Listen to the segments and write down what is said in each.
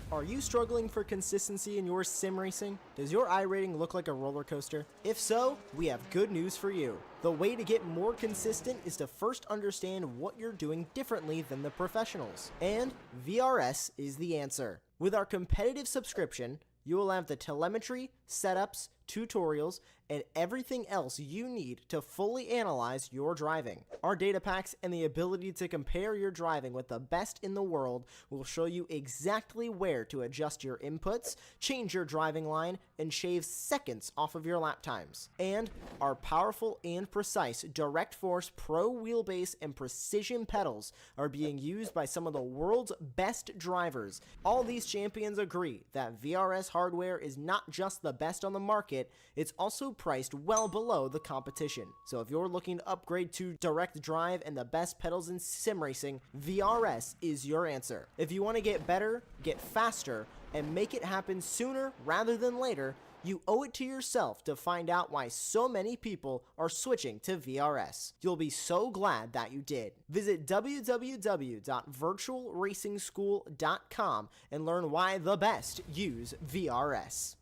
Are you struggling for consistency in your sim racing? Does your iRating look like a roller coaster? If so, we have good news for you. The way to get more consistent is to first understand what you're doing differently than the professionals. And VRS is the answer. With our competitive subscription, you will have the telemetry, setups, tutorials, and everything else you need to fully analyze your driving. Our data packs and the ability to compare your driving with the best in the world will show you exactly where to adjust your inputs, change your driving line, and shave seconds off of your lap times. And our powerful and precise Direct Force Pro wheelbase and precision pedals are being used by some of the world's best drivers. All these champions agree that VRS hardware is not just the best on the market, it's also priced well below the competition. So if you're looking to upgrade to direct drive and the best pedals in sim racing, VRS is your answer. If you want to get better, get faster, and make it happen sooner rather than later, you owe it to yourself to find out why so many people are switching to VRS. You'll be so glad that you did. Visit www.virtualracingschool.com and learn why the best use VRS.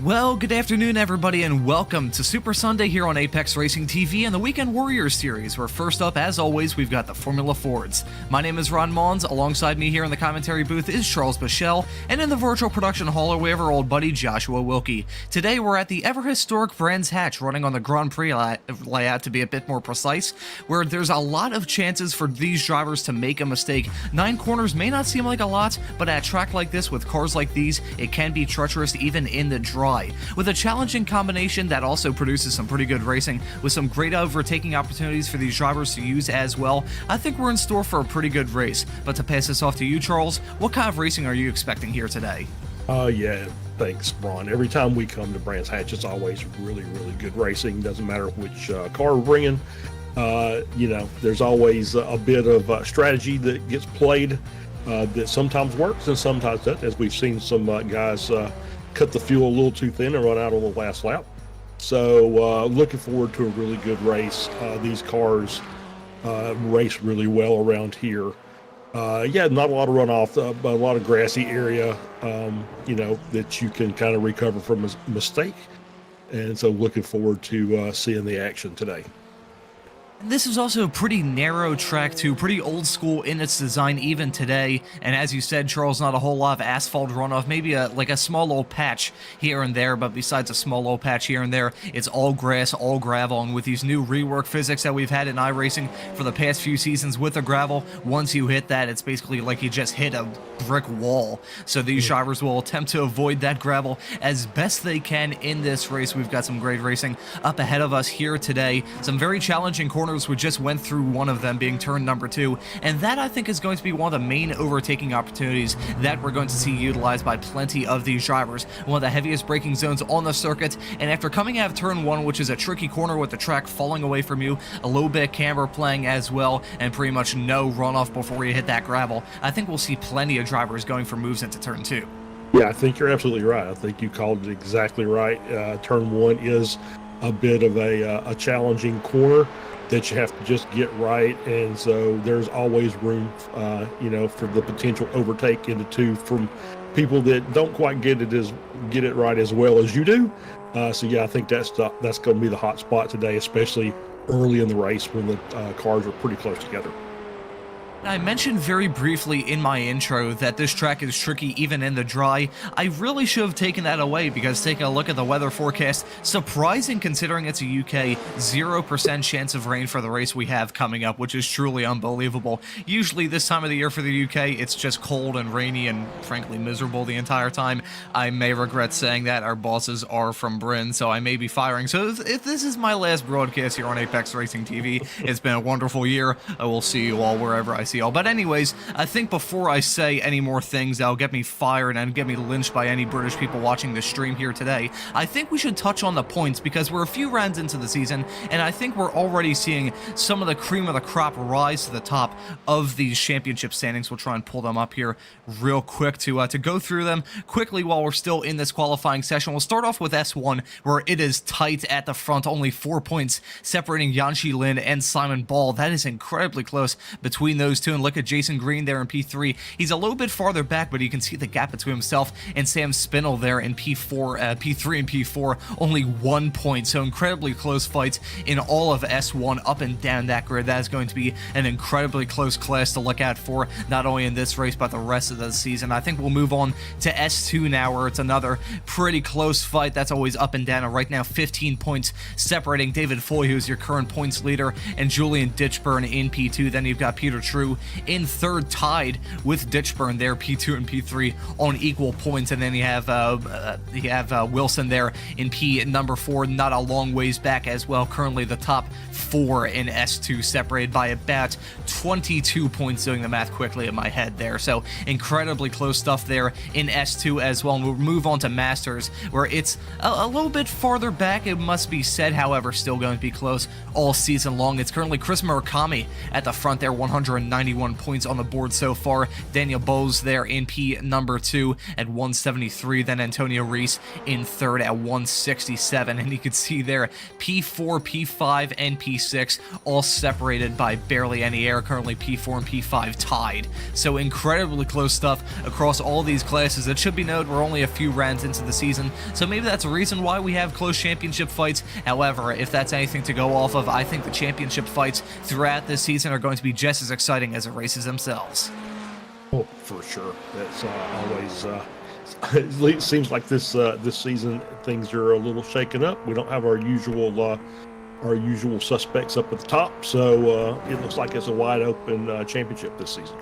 Well, good afternoon everybody and welcome to Super Sunday here on Apex Racing TV and the Weekend Warriors series, where first up, as always, we've got the Formula Fords. My name is Ron Mons, alongside me here in the commentary booth is Charles Bichelle, and in the virtual production hallway of our old buddy Joshua Wilkie. Today we're at the ever-historic Brands Hatch, running on the Grand Prix layout to be a bit more precise, where there's a lot of chances for these drivers to make a mistake. 9 corners may not seem like a lot, but at a track like this with cars like these, it can be treacherous even in the draw. With a challenging combination that also produces some pretty good racing, with some great overtaking opportunities for these drivers to use as well, I think we're in store for a pretty good race. But to pass this off to you, Charles, what kind of racing are you expecting here today? Yeah, thanks, Ron. Every time we come to Brands Hatch, it's always really good racing. Doesn't matter which car we're bringing. There's always a bit of strategy that gets played that sometimes works and sometimes doesn't, as we've seen some guys cut the fuel a little too thin and run out on the last lap. So looking forward to a really good race. These cars race really well around here. Not a lot of runoff, but a lot of grassy area, that you can kind of recover from a mistake. And so looking forward to seeing the action today. This is also a pretty narrow track too, pretty old school in its design even today, and as you said, Charles, not a whole lot of asphalt runoff, maybe a small little patch here and there, but besides a small little patch here and there, it's all grass, all gravel, and with these new rework physics that we've had in iRacing for the past few seasons with the gravel, once you hit that, it's basically like you just hit a brick wall. So these drivers will attempt to avoid that gravel as best they can in this race. We've got some great racing up ahead of us here today, some very challenging corners. We just went through one of them, being turn number 2, and that I think is going to be one of the main overtaking opportunities that we're going to see utilized by plenty of these drivers. One of the heaviest braking zones on the circuit, and after coming out of turn 1, which is a tricky corner with the track falling away from you, a little bit of camber playing as well, and pretty much no runoff before you hit that gravel, I think we'll see plenty of drivers going for moves into turn 2. Yeah, I think you're absolutely right. I think you called it exactly right. Turn 1 is a bit of a challenging corner that you have to just get right, and so there's always room for the potential overtake into 2 from people that don't quite get it right as well as you do. So yeah, I think that's going to be the hot spot today, especially early in the race when the cars are pretty close together. I mentioned very briefly in my intro that this track is tricky even in the dry. I really should have taken that away because taking a look at the weather forecast, surprising considering it's a UK 0% chance of rain for the race we have coming up, which is truly unbelievable. Usually this time of the year for the UK, it's just cold and rainy and frankly miserable the entire time. I may regret saying that. Our bosses are from Bryn, so I may be firing. So if this is my last broadcast here on Apex Racing TV, it's been a wonderful year. I will see you all wherever I see y'all. But anyways, I think before I say any more things that'll get me fired and get me lynched by any British people watching this stream here today, I think we should touch on the points because we're a few rounds into the season, and I think we're already seeing some of the cream of the crop rise to the top of these championship standings. We'll try and pull them up here real quick to go through them quickly while we're still in this qualifying session. We'll start off with S1, where it is tight at the front, only 4 points separating Yanshi Lin and Simon Ball. That is incredibly close between those two, and look at Jason Green there in P3. He's a little bit farther back, but you can see the gap between himself and Sam Spinell there in P3 and P4, only 1 point. So incredibly close fights in all of S1 up and down that grid. That is going to be an incredibly close class to look out for, not only in this race, but the rest of the season. I think we'll move on to S2 now, where it's another pretty close fight. That's always up and down, and right now 15 points separating David Foy, who's your current points leader, and Julian Ditchburn in P2. Then you've got Peter True in third, tied with Ditchburn there, P2 and P3 on equal points, and then you have Wilson there in P number 4, not a long ways back as well. Currently the top 4 in S2, separated by about 22 points, doing the math quickly in my head there. So incredibly close stuff there in S2 as well. And we'll move on to Masters, where it's a little bit farther back, it must be said, however, still going to be close all season long. It's currently Chris Murakami at the front there, 191 points on the board so far. Daniel Bowes there in P number 2 at 173, then Antonio Reese in third at 167, and you can see there P4, P5, and P6 all separated by barely any air. Currently P4 and P5 tied. So incredibly close stuff across all these classes. It should be noted we're only a few rounds into the season, so maybe that's a reason why we have close championship fights. However, if that's anything to go off of, I think the championship fights throughout this season are going to be just as exciting as the races themselves. Oh, for sure. That's always. It seems like this season things are a little shaken up. We don't have our usual suspects up at the top, so it looks like it's a wide open championship this season.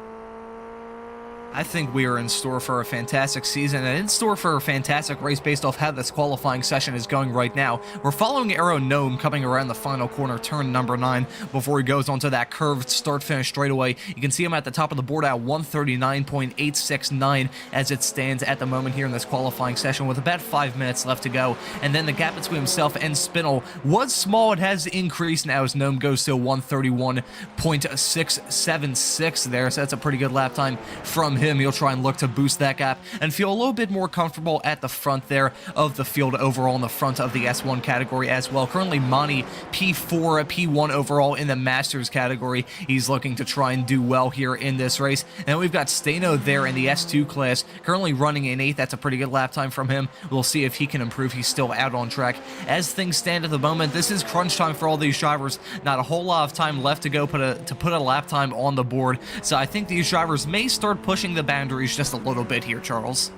I think we are in store for a fantastic season and in store for a fantastic race based off how this qualifying session is going right now. We're following Aero Gnome coming around the final corner, turn number 9, before he goes onto that curved start-finish straightaway. You can see him at the top of the board at 139.869 as it stands at the moment here in this qualifying session, with about 5 minutes left to go. And then the gap between himself and Spinell was small. It has increased now as Gnome goes to 131.676 there, so that's a pretty good lap time from him. He'll try and look to boost that gap and feel a little bit more comfortable at the front there of the field overall in the front of the S1 category as well. Currently Monty P4, P1 overall in the Masters category. He's looking to try and do well here in this race. And we've got Stano there in the S2 class, currently running in 8th. That's a pretty good lap time from him. We'll see if he can improve. He's still out on track. As things stand at the moment, this is crunch time for all these drivers. Not a whole lot of time left to go to put a lap time on the board. So I think these drivers may start pushing the boundaries just a little bit here, Charles.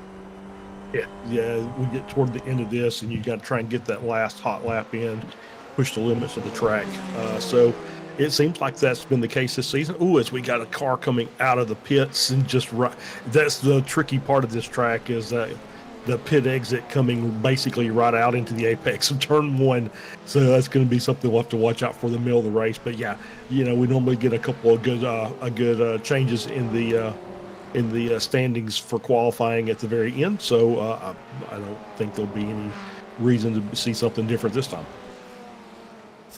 Yeah, we get toward the end of this, and you got to try and get that last hot lap in, push the limits of the track. So it seems like that's been the case this season. Ooh, as we got a car coming out of the pits and just right. That's the tricky part of this track, is the pit exit coming basically right out into the apex of turn 1. So that's going to be something we'll have to watch out for the middle of the race. But yeah, we normally get a couple of good changes in the standings for qualifying at the very end. So I don't think there'll be any reason to see something different this time.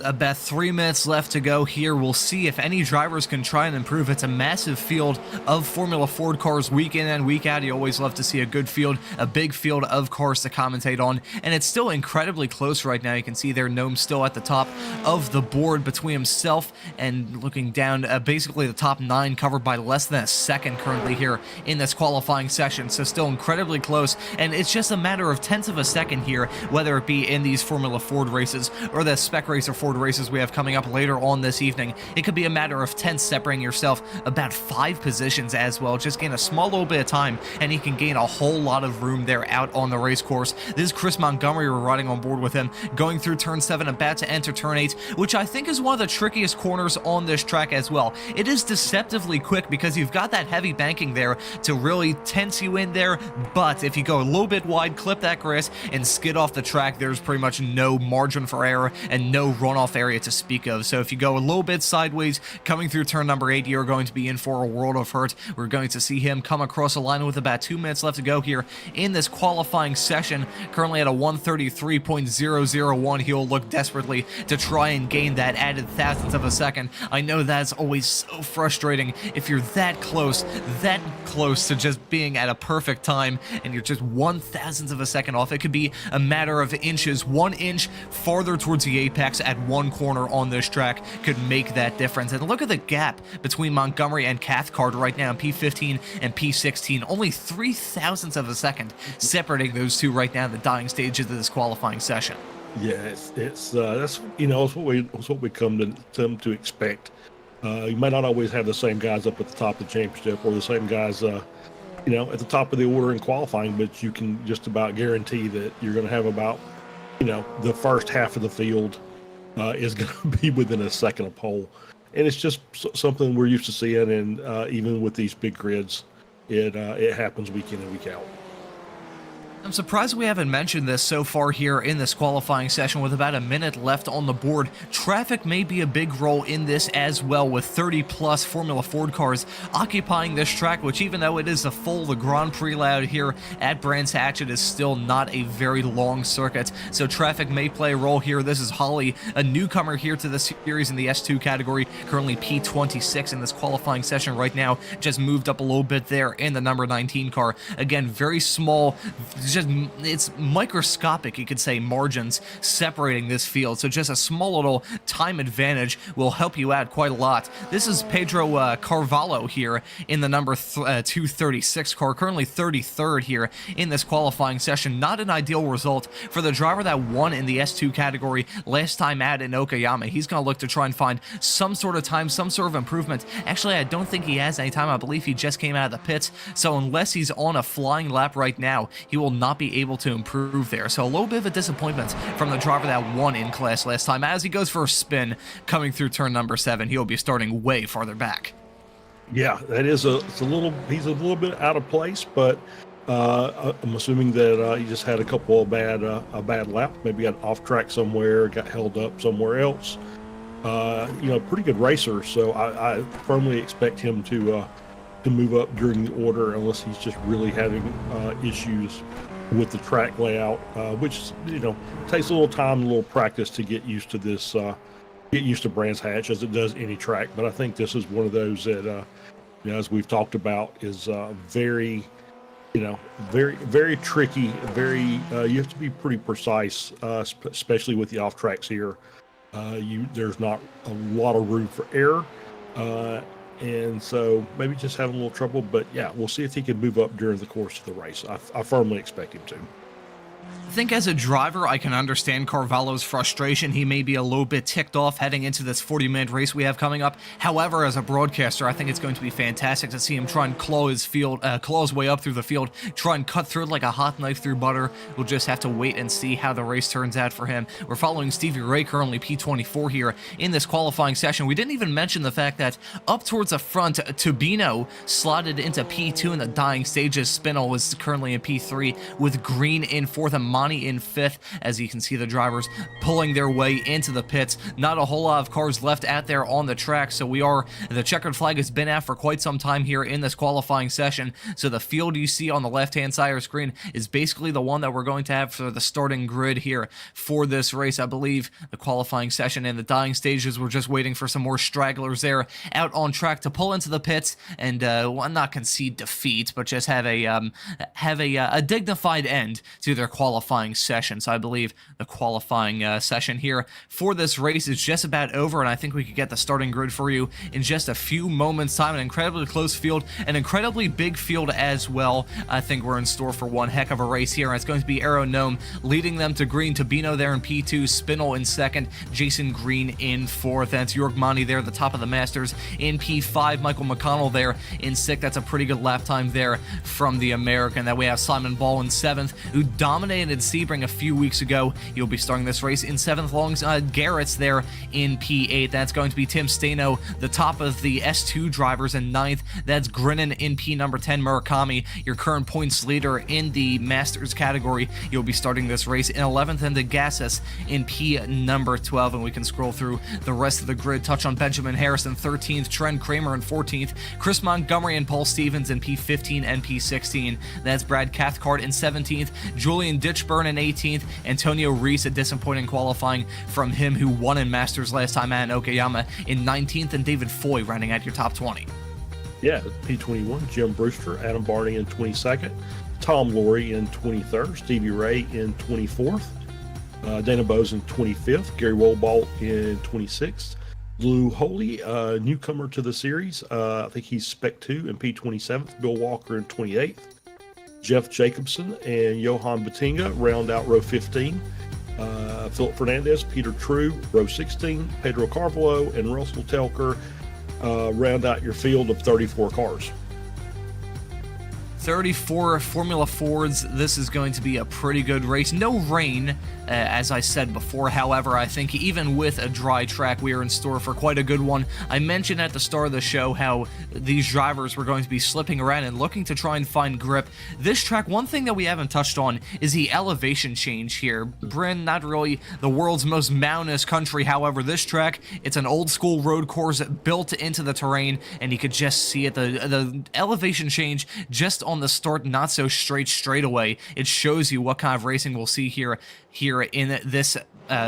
About 3 minutes left to go here. We'll see if any drivers can try and improve. It's a massive field of Formula Ford cars week in and week out. You always love to see a good field, a big field of cars to commentate on, and it's still incredibly close right now. You can see there Gnome still at the top of the board between himself and looking down, basically the top 9 covered by less than a second currently here in this qualifying session. So still incredibly close, and it's just a matter of tenths of a second here, whether it be in these Formula Ford races or the Spec Racer Rennsport races we have coming up later on this evening, it could be a matter of 10 separating yourself about 5 positions as well. Just gain a small little bit of time, and he can gain a whole lot of room there out on the race course. This is Chris Montgomery. We're riding on board with him, going through turn 7, about to enter turn 8, which I think is one of the trickiest corners on this track as well. It is deceptively quick because you've got that heavy banking there to really tense you in there, but if you go a little bit wide, clip that grass, and skid off the track, there's pretty much no margin for error and no runoff area to speak of. So if you go a little bit sideways, coming through turn number 8, you're going to be in for a world of hurt. We're going to see him come across the line with about 2 minutes left to go here in this qualifying session. Currently at a 133.001, he'll look desperately to try and gain that added thousandth of a second. I know that's always so frustrating if you're that close to just being at a perfect time and you're just 1,000th of a second off. It could be a matter of inches. 1 inch farther towards the apex at one corner on this track could make that difference. And look at the gap between Montgomery and Cathcart right now in P15 and P16. Only 3,000ths of a second separating those two right now in the dying stages of this qualifying session. Yeah, it's that's it's what we come to expect. You might not always have the same guys up at the top of the championship or the same guys at the top of the order in qualifying, but you can just about guarantee that you're going to have about the first half of the field is going to be within a second of pole, and it's just something we're used to seeing. And even with these big grids, it happens week in and week out. I'm surprised we haven't mentioned this so far here in this qualifying session with about a minute left on the board. Traffic may be a big role in this as well, with 30 plus Formula Ford cars occupying this track, which even though it is the Grand Prix layout here at Brands Hatch, it is still not a very long circuit, so traffic may play a role here. This is Holly, a newcomer here to the series in the S2 category, currently P26 in this qualifying session right now, just moved up a little bit there in the number 19 car. Again, very small, it's microscopic, you could say, margins separating this field, so just a small little time advantage will help you out quite a lot. This is Pedro Carvalho here in the number 236 car, currently 33rd here in this qualifying session. Not an ideal result for the driver that won in the S2 category last time out in Okayama. He's going to look to try and find some sort of time, some sort of improvement. Actually, I don't think he has any time. I believe he just came out of the pits, so unless he's on a flying lap right now, he will not be able to improve there. So a little bit of a disappointment from the driver that won in class last time. As he goes for a spin coming through turn number 7, he'll be starting way farther back. Yeah, that is he's a little bit out of place, but I'm assuming that he just had a couple of a bad lap, maybe got off track somewhere, got held up somewhere else. Pretty good racer, so I firmly expect him to move up during the order, unless he's just really having issues with the track layout, which takes a little time, a little practice to get used to this, get used to Brands Hatch, as it does any track. But I think this is one of those that, as we've talked about, is very, very tricky. Very, you have to be pretty precise, especially with the off tracks here. There's not a lot of room for error. And so maybe just having a little trouble, but yeah, we'll see if he can move up during the course of the race. I firmly expect him to. I think as a driver, I can understand Carvalho's frustration. He may be a little bit ticked off heading into this 40-minute race we have coming up. However, as a broadcaster, I think it's going to be fantastic to see him try and claw his way up through the field, try and cut through it like a hot knife through butter. We'll just have to wait and see how the race turns out for him. We're following Stevie Ray, currently P24 here in this qualifying session. We didn't even mention the fact that up towards the front, Tubino slotted into P2 in the dying stages. Spinel was currently in P3 with Green in 4th and Monty in 5th. As you can see, the drivers pulling their way into the pits. Not a whole lot of cars left out there on the track, so the checkered flag has been out for quite some time here in this qualifying session. So the field you see on the left-hand side of the screen is basically the one that we're going to have for the starting grid here for this race. I believe the qualifying session and the dying stages, we're just waiting for some more stragglers there out on track to pull into the pits and not concede defeat, but just have a dignified end to their qualifying qualifying session. So I believe the qualifying session here for this race is just about over, and I think we could get the starting grid for you in just a few moments time. An incredibly close field, an incredibly big field as well. I think we're in store for one heck of a race here, and it's going to be Aero Gnome leading them to green, Tabino there in P2, Spinel in second, Jason Green in fourth, and it's York Monty there at the top of the Masters in P5, Michael McConnell there in sixth. That's a pretty good lap time there from the American. That we have Simon Ball in seventh, who dominated Sebring a few weeks ago. He'll be starting this race in seventh, alongside Garrett's there in P8. That's going to be Tim Stano, the top of the S2 drivers, in ninth. That's Grinnan in P number 10, Murakami, your current points leader in the Masters category. You'll be starting this race in 11th, and the Gassis in P number 12. And we can scroll through the rest of the grid, touch on Benjamin Harrison 13th, Trent Kramer in 14th, Chris Montgomery and Paul Stevens in P15 and P16. That's Brad Cathcart in 17th, Julian Ditchburn in 18th, Antonio Reese, a disappointing qualifying from him who won in Masters last time, and Okayama in 19th, and David Foy rounding out your top 20. Yeah, P21, Jim Brewster, Adam Barney in 22nd, Tom Laurie in 23rd, Stevie Ray in 24th, Dana Bose in 25th, Gary Woldbalt in 26th, Lou Holy, newcomer to the series, I think he's Spec 2 in P27th, Bill Walker in 28th, Jeff Jacobson and Johan Batinga round out row 15, Philip Fernandez, Peter True, row 16, Pedro Carvalho and Russell Telker round out your field of 34 cars. 34 Formula Fords. This is going to be a pretty good race. No rain, as I said before. However, I think even with a dry track, we are in store for quite a good one. I mentioned at the start of the show how these drivers were going to be slipping around and looking to try and find grip. This track, one thing that we haven't touched on is the elevation change here. Bryn, not really the world's most mountainous country. However, this track, it's an old school road course built into the terrain, and you could just see it. The elevation change just on the start, not so straight away. It shows you what kind of racing we'll see here in this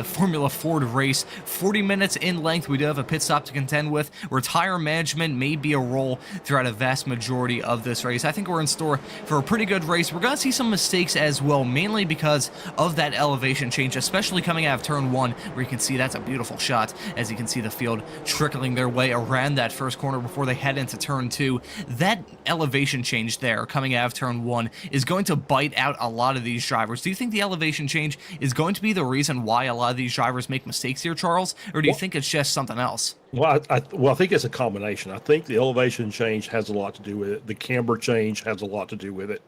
Formula Ford race. 40 minutes in length. We do have a pit stop to contend with. Tire management may be a role throughout a vast majority of this race. I think we're in store for a pretty good race. We're going to see some mistakes as well, mainly because of that elevation change, especially coming out of turn 1, where you can see that's a beautiful shot, as you can see the field trickling their way around that first corner before they head into turn 2. That elevation change there coming out of turn 1 is going to bite out a lot of these drivers. Do you think the elevation change is going to be the reason why a lot of these drivers make mistakes here, Charles, or do you think it's just something else? Well, I think it's a combination. I think the elevation change has a lot to do with it. The camber change has a lot to do with it.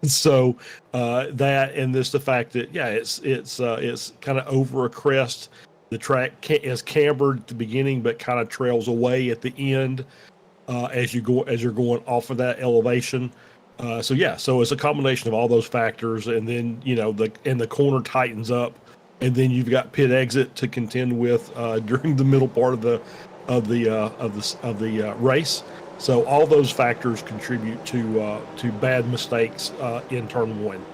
So that, and this, the fact that it's kind of over a crest. The track is cambered at the beginning, but kind of trails away at the end as you're going off of that elevation. So it's a combination of all those factors, and then the corner tightens up, and then you've got pit exit to contend with during the middle part of the race. So all those factors contribute to bad mistakes in turn 1.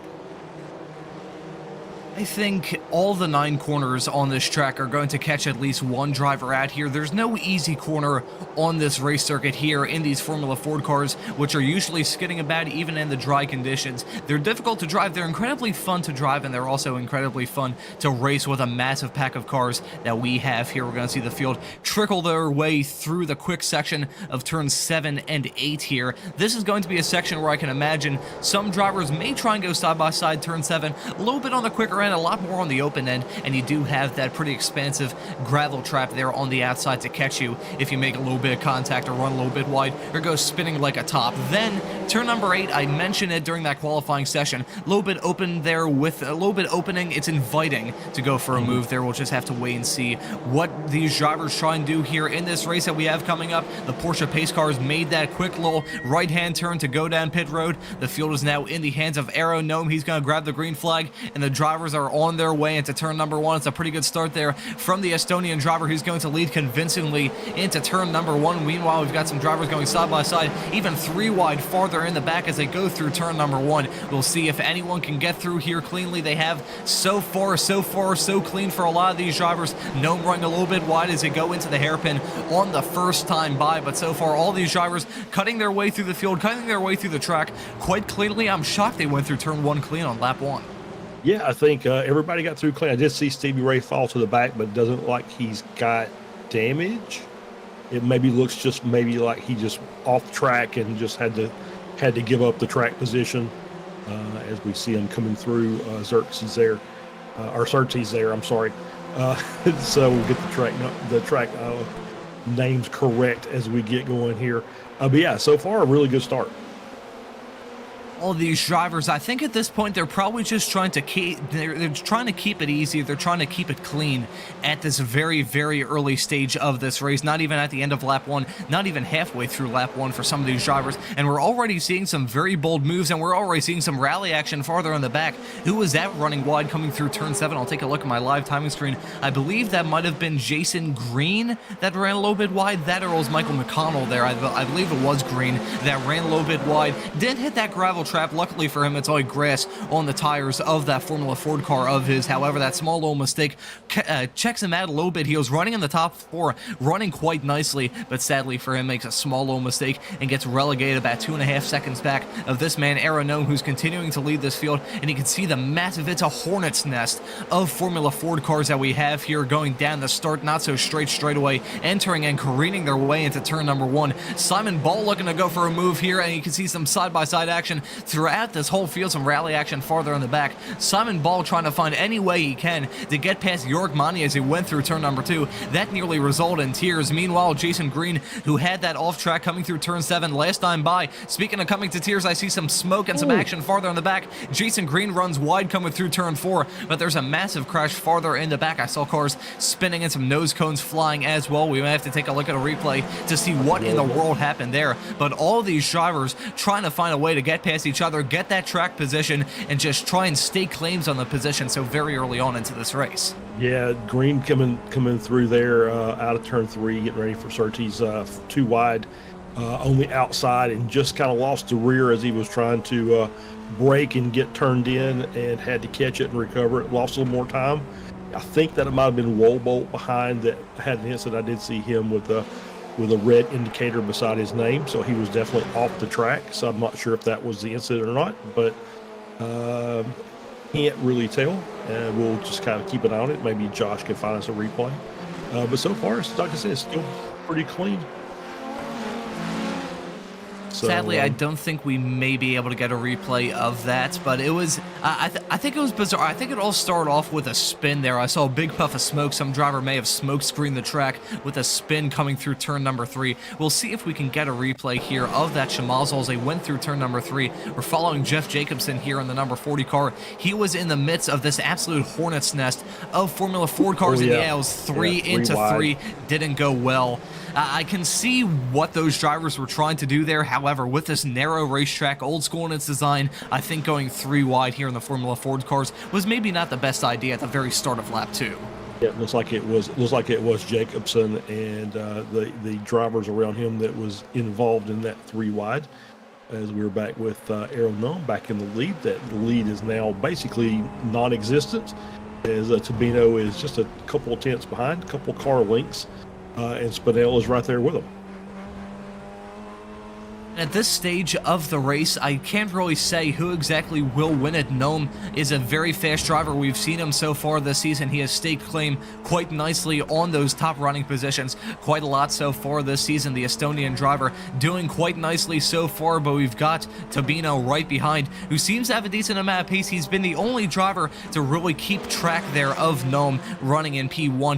I think all the 9 corners on this track are going to catch at least one driver out here. There's no easy corner on this race circuit here in these Formula Ford cars, which are usually skidding about even in the dry conditions. They're difficult to drive, they're incredibly fun to drive, and they're also incredibly fun to race with a massive pack of cars that we have here. We're going to see the field trickle their way through the quick section of turns 7 and 8 here. This is going to be a section where I can imagine some drivers may try and go side by side turn 7, a little bit on the quicker end, a lot more on the open end, and you do have that pretty expansive gravel trap there on the outside to catch you if you make a little bit of contact or run a little bit wide or go spinning like a top. Then turn number 8, I mentioned it during that qualifying session, a little bit open there with a little bit opening. It's inviting to go for a move there. We'll just have to wait and see what these drivers try and do here in this race that we have coming up. The Porsche pace cars made that quick little right-hand turn to go down pit road. The field is now in the hands of Aero Gnome. He's going to grab the green flag, and the drivers are on their way into turn number 1. It's a pretty good start there from the Estonian driver, who's going to lead convincingly into turn number 1. Meanwhile, we've got some drivers going side by side, even 3 wide farther in the back as they go through turn number 1. We'll see if anyone can get through here cleanly. They have so far so clean for a lot of these drivers. Gnome running a little bit wide as they go into the hairpin on the first time by, but so far all these drivers cutting their way through the field, cutting their way through the track quite cleanly. I'm shocked they went through turn 1 clean on lap 1. Yeah, I think everybody got through clean. I did see Stevie Ray fall to the back, but it doesn't look like he's got damage. It maybe looks just maybe like he just off track and just had to give up the track position as we see him coming through. Xerxes there, or Xerxes there. I'm sorry. So we'll get the track names correct as we get going here. But yeah, so far a really good start. All these drivers, I think at this point they're probably just trying to keep they're trying to keep it easy. They're trying to keep it clean at this very, very early stage of this race. Not even at the end of lap 1, not even halfway through lap 1 for some of these drivers. And we're already seeing some very bold moves, and we're already seeing some rally action farther in the back. Who was that running wide coming through turn 7? I'll take a look at my live timing screen. I believe that might have been Jason Green that ran a little bit wide. That or it was Michael McConnell there. I believe it was Green that ran a little bit wide. Didn't hit that gravel trap. Luckily for him, it's all grass on the tires of that Formula Ford car of his. However, that small little mistake checks him out a little bit. He was running in the top 4, running quite nicely, but sadly for him, makes a small little mistake and gets relegated about 2.5 seconds back of this man, Aaron Nome, who's continuing to lead this field. And you can see the massive, it's a hornet's nest of Formula Ford cars that we have here going down the start, not so straight away, entering and careening their way into turn number 1. Simon Ball looking to go for a move here, and you can see some side-by-side action throughout this whole field, some rally action farther in the back. Simon Ball trying to find any way he can to get past York Monty as he went through turn number 2. That nearly resulted in tears. Meanwhile, Jason Green, who had that off track coming through turn 7 last time by. Speaking of coming to tears, I see some smoke and some action farther in the back. Jason Green runs wide coming through turn 4, but there's a massive crash farther in the back. I saw cars spinning and some nose cones flying as well. We may have to take a look at a replay to see what in the world happened there. But all these drivers trying to find a way to get past each other, get that track position, and just try and stake claims on the position so very early on into this race. Yeah, Green coming through there out of turn 3, getting ready for Surtees, too wide on the outside, and just kind of lost the rear as he was trying to brake and get turned in, and had to catch it and recover it. Lost a little more time. I think that it might have been Woolbolt behind that had an incident. I did see him with a red indicator beside his name, so he was definitely off the track. So I'm not sure if that was the incident or not, but can't really tell. And we'll just kind of keep an eye on it. Maybe Josh can find us a replay. But so far, like I said, it's still pretty clean. So, sadly, I don't think we may be able to get a replay of that, but it was, I think it was bizarre. I think it all started off with a spin there. I saw a big puff of smoke. Some driver may have smoke screened the track with a spin coming through turn number 3. We'll see if we can get a replay here of that Shamazel as they went through turn number 3. We're following Jeff Jacobson here in the number 40 car. He was in the midst of this absolute hornet's nest of Formula Ford cars, and yeah, it was 3 into 3. Didn't go well. I can see what those drivers were trying to do there. However, with this narrow racetrack, old school in its design, I think going 3 wide here in the Formula Ford cars was maybe not the best idea at the very start of lap 2. Yeah, it looks like it was Jacobson and the drivers around him that was involved in that 3 wide. As we were back with Aaron Nome back in the lead, that the lead is now basically non-existent, as Tabino is just a couple of tenths behind, a couple car lengths. And Spinell is right there with him. At this stage of the race, I can't really say who exactly will win it. Nome is a very fast driver. We've seen him so far this season. He has staked claim quite nicely on those top running positions. Quite a lot so far this season. The Estonian driver doing quite nicely so far, but we've got Tabino right behind, who seems to have a decent amount of pace. He's been the only driver to really keep track there of Nome running in P1.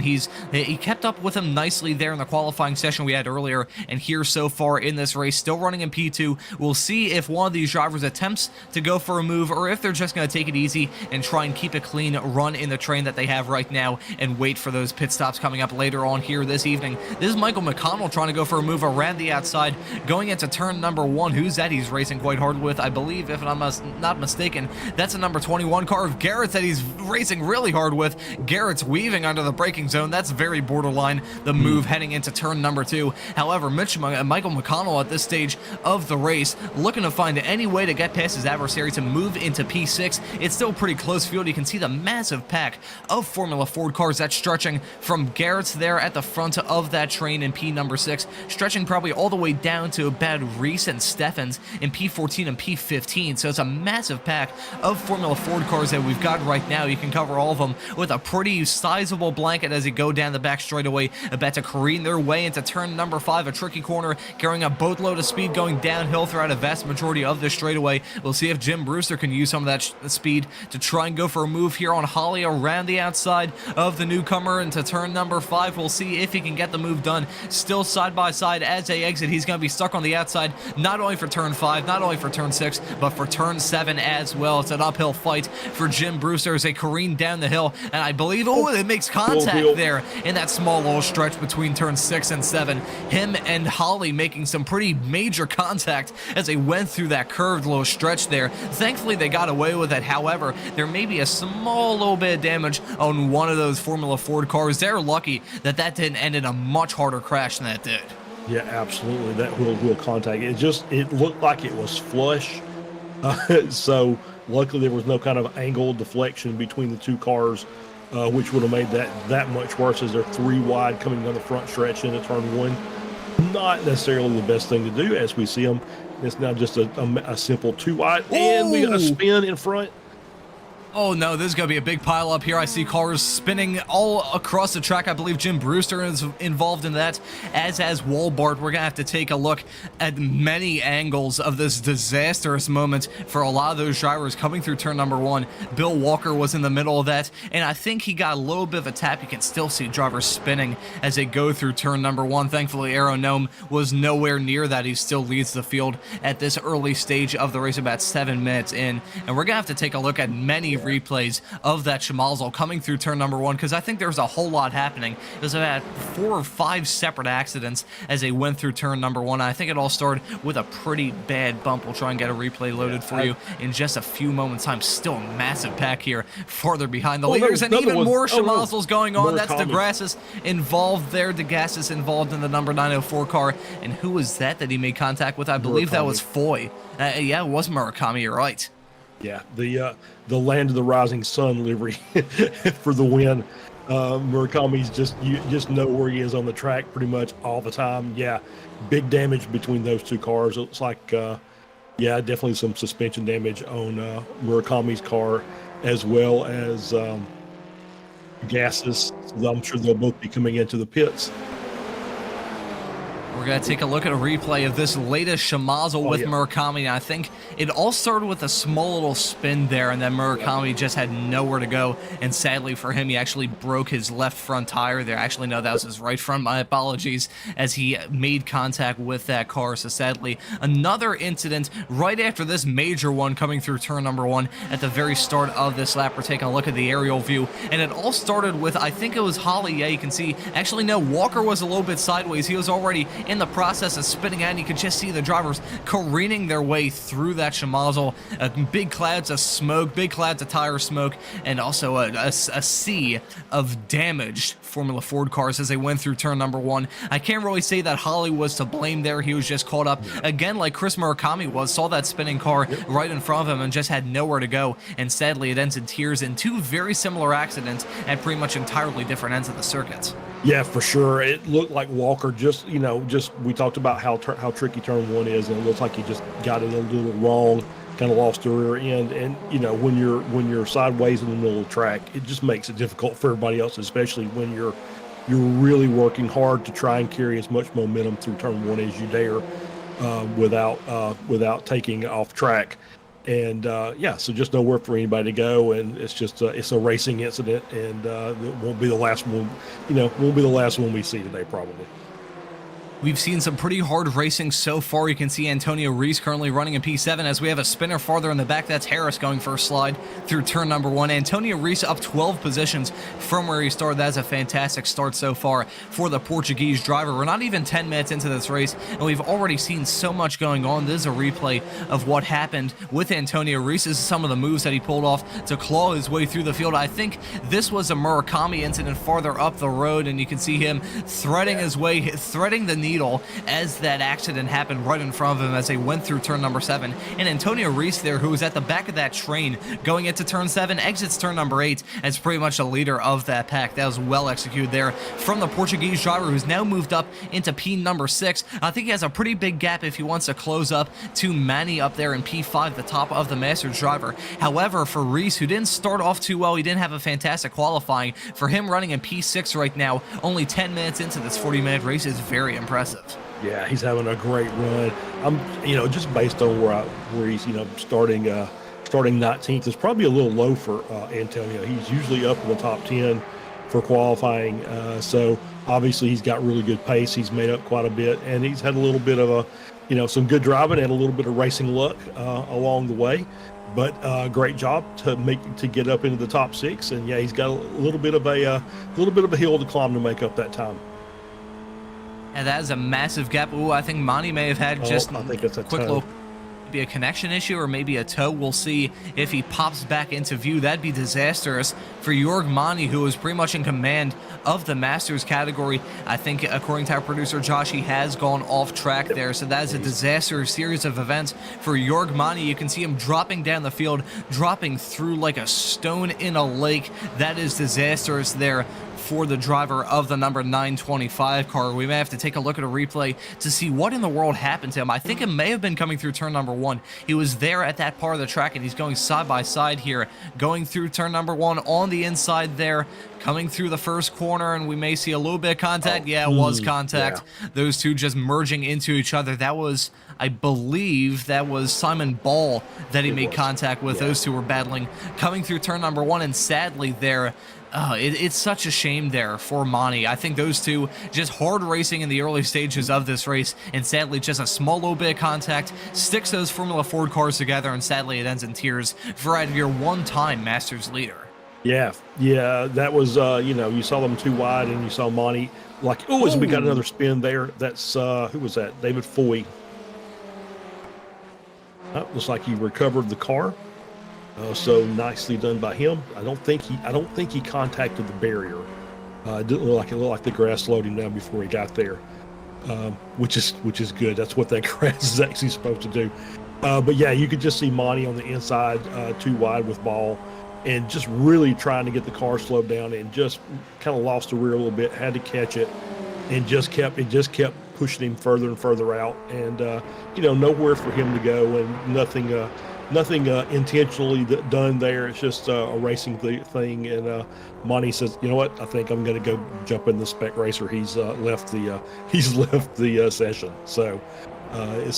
He kept up with him nicely there in the qualifying session we had earlier, and here so far in this race, still running in P2. We'll see if one of these drivers attempts to go for a move, or if they're just going to take it easy and try and keep a clean run in the train that they have right now and wait for those pit stops coming up later on here this evening. This is Michael McConnell trying to go for a move around the outside, going into turn number 1. Who's that he's racing quite hard with? I believe, if I'm not mistaken, that's a number 21 car of Garrett's that he's racing really hard with. Garrett's weaving under the braking zone. That's very borderline the move heading into turn number 2. However, Michael McConnell at this stage of the race, looking to find any way to get past his adversary to move into P6. It's still a pretty close field. You can see the massive pack of Formula Ford cars that's stretching from Garrett's there at the front of that train in P number 6, stretching probably all the way down to about Reese and Steffens in P14 and P15. So it's a massive pack of Formula Ford cars that we've got right now. You can cover all of them with a pretty sizable blanket as you go down the back straightaway, about to careen their way into turn number 5, a tricky corner, carrying a boatload of speed going downhill throughout a vast majority of the straightaway. We'll see if Jim Brewster can use some of that speed to try and go for a move here on Holly around the outside of the newcomer into turn number 5. We'll see if he can get the move done. Still side by side as they exit. He's going to be stuck on the outside, not only for turn 5, not only for turn 6, but for turn 7 as well. It's an uphill fight for Jim Brewster as they careen down the hill, and I believe, it makes contact there in that small little stretch between turn 6 and 7. Him and Holly making some pretty major contact as they went through that curved little stretch there. Thankfully, they got away with it. However, there may be a small little bit of damage on one of those Formula Ford cars. They're lucky that that didn't end in a much harder crash than that did. Yeah, absolutely. That wheel contact. It looked like it was flush. So luckily there was no kind of angle deflection between the two cars, which would have made that much worse, as they're 3 wide coming down the front stretch into turn 1. Not necessarily the best thing to do as we see them. It's now just a simple 2 wide, and we got a spin in front. Oh no, this is going to be a big pile up here. I see cars spinning all across the track. I believe Jim Brewster is involved in that, as Walbart. We're going to have to take a look at many angles of this disastrous moment for a lot of those drivers coming through turn number 1. Bill Walker was in the middle of that, and I think he got a little bit of a tap. You can still see drivers spinning as they go through turn number 1. Thankfully, Aeronome was nowhere near that. He still leads the field at this early stage of the race, about 7 minutes in, and we're going to have to take a look at many replays of that Schmalzel coming through turn number 1, because I think there's a whole lot happening. There's about 4 or 5 separate accidents as they went through turn number 1. I think it all started with a pretty bad bump. We'll try and get a replay loaded for you in just a few moments time. Still a massive pack here farther behind the leaders, and even more Schmalzels going on. That's DeGrassis involved there. DeGrassis involved in the number 904 car, and who was that he made contact with? I believe that was Foy. Yeah, it was Murakami, you're right. Yeah, the Land of the Rising Sun livery for the win. Murakami's you just know where he is on the track pretty much all the time. Yeah, big damage between those two cars. It looks like, yeah, definitely some suspension damage on Murakami's car, as well as gases. I'm sure they'll both be coming into the pits. We're going to take a look at a replay of this latest Schmalzel with Murakami. I think it all started with a small little spin there, and then Murakami just had nowhere to go. And sadly for him, he actually broke his left front tire there. Actually, no, that was his right front. My apologies, as he made contact with that car. So sadly, another incident right after this major one coming through turn number 1 at the very start of this lap. We're taking a look at the aerial view, and it all started with, I think it was Holly. Yeah, you can see. Actually, no, Walker was a little bit sideways. He was already in the process of spinning out, and you could just see the drivers careening their way through that Schmalzel. Big clouds of smoke, big clouds of tire smoke, and also a sea of damaged Formula Ford cars as they went through turn number 1. I can't really say that Holly was to blame there. He was just caught up, again, like Chris Murakami was, saw that spinning car right in front of him and just had nowhere to go, and sadly it ends in tears in 2 very similar accidents at pretty much entirely different ends of the circuit. Yeah, for sure. It looked like Walker we talked about how tricky turn 1 is, and it looks like he just got it a little wrong, kind of lost the rear end. And when you're sideways in the middle of the track, it just makes it difficult for everybody else, especially when you're really working hard to try and carry as much momentum through turn 1 as you dare, without taking off track. And yeah, so just nowhere for anybody to go, and it's just it's a racing incident, and it won't be the last one. Won't be the last one we see today, probably. We've seen some pretty hard racing so far. You can see Antonio Reese currently running in P7 as we have a spinner farther in the back. That's Harris going for a slide through turn number 1. Antonio Reese up 12 positions from where he started. That's a fantastic start so far for the Portuguese driver. We're not even 10 minutes into this race, and we've already seen so much going on. This is a replay of what happened with Antonio Reese. This is some of the moves that he pulled off to claw his way through the field. I think this was a Murakami incident farther up the road, and you can see him threading his way, threading the knee needle as that accident happened right in front of him as they went through turn number 7. And Antonio Reese there, who was at the back of that train going into turn 7, exits turn number 8 as pretty much the leader of that pack. That was well executed there from the Portuguese driver, who's now moved up into P number 6. I think he has a pretty big gap if he wants to close up to Manny up there in P5, the top of the Masters driver. However, for Reese, who didn't start off too well, he didn't have a fantastic qualifying. For him running in P6 right now, only 10 minutes into this 40-minute race, is very impressive. Yeah, he's having a great run. Just based on where he's, starting 19th is probably a little low for Antonio. He's usually up in the top 10 for qualifying. So obviously he's got really good pace. He's made up quite a bit, and he's had a little bit of some good driving and a little bit of racing luck along the way. But great job to get up into the top 6, and yeah, he's got a little bit of a hill to climb to make up that time. And that is a massive gap. Ooh, I think Monty may have had just I think it's a quick toe. little, maybe a connection issue or maybe a toe. We'll see if he pops back into view. That'd be disastrous for Jorg Mani, who is pretty much in command of the Masters category. I think, according to our producer Josh, he has gone off track there. So that is a disastrous series of events for Jorg Mani. You can see him dropping down the field, dropping through like a stone in a lake. That is disastrous there for the driver of the number 925 car. We may have to take a look at a replay to see what in the world happened to him. I think it may have been coming through turn number 1. He was there at that part of the track, and he's going side by side here, going through turn number 1 on the inside there, coming through the first corner, and we may see a little bit of contact. Yeah, it was contact. Yeah. Those two just merging into each other. That was, I believe, that was Simon Ball that he made contact with. Yeah. Those two were battling, coming through turn number 1, and sadly there, it's such a shame there for Monty. I think those two just hard racing in the early stages of this race, and sadly just a small little bit of contact sticks those Formula Ford cars together, and sadly it ends in tears for either your one-time Masters leader. Yeah, that was, you saw them too wide, and you saw Monty like, as we got another spin there. That's, who was that? David Foy. Looks like he recovered the car. So nicely done by him. I don't think he contacted the barrier. It didn't look like the grass slowed him down before he got there, which is good. That's what that grass is actually supposed to do. But yeah, you could just see Monty on the inside, too wide with Ball, and just really trying to get the car slowed down, and just kind of lost the rear a little bit. Had to catch it, and just kept pushing him further and further out, and nowhere for him to go, and nothing intentionally done there. It's just a racing thing, and Monty says, "You know what? I think I'm going to go jump in the spec racer." He's left the session, so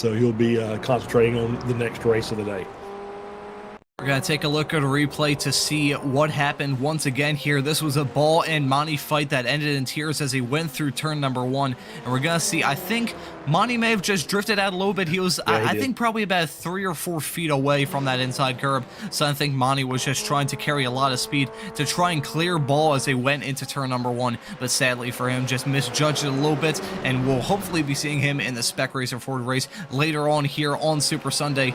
he'll be concentrating on the next race of the day. We're going to take a look at a replay to see what happened once again here. This was a Ball and Monty fight that ended in tears as he went through turn number 1. And we're going to see, I think Monty may have just drifted out a little bit. He was, I think, probably about 3 or 4 feet away from that inside curb. So I think Monty was just trying to carry a lot of speed to try and clear Ball as they went into turn number 1. But sadly for him, just misjudged it a little bit. And we'll hopefully be seeing him in the Spec Racer Ford race later on here on Super Sunday.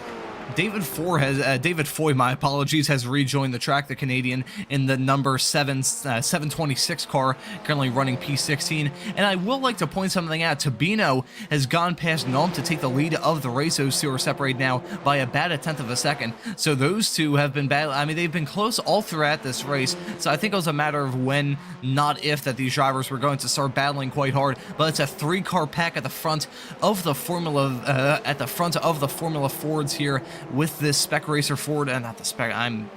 David Foy, my apologies, has rejoined the track, the Canadian, in the number 726 car, currently running P16. And I will like to point something out. Tabino has gone past Nom to take the lead of the race. Those two are separated now by about 1/10 of a second. So those two have been battling. I mean, they've been close all throughout this race. So I think it was a matter of when, not if, that these drivers were going to start battling quite hard. But it's a 3-car pack at the front of the Formula Fords here, with this Spec Racer Ford, and not the Spec, I'm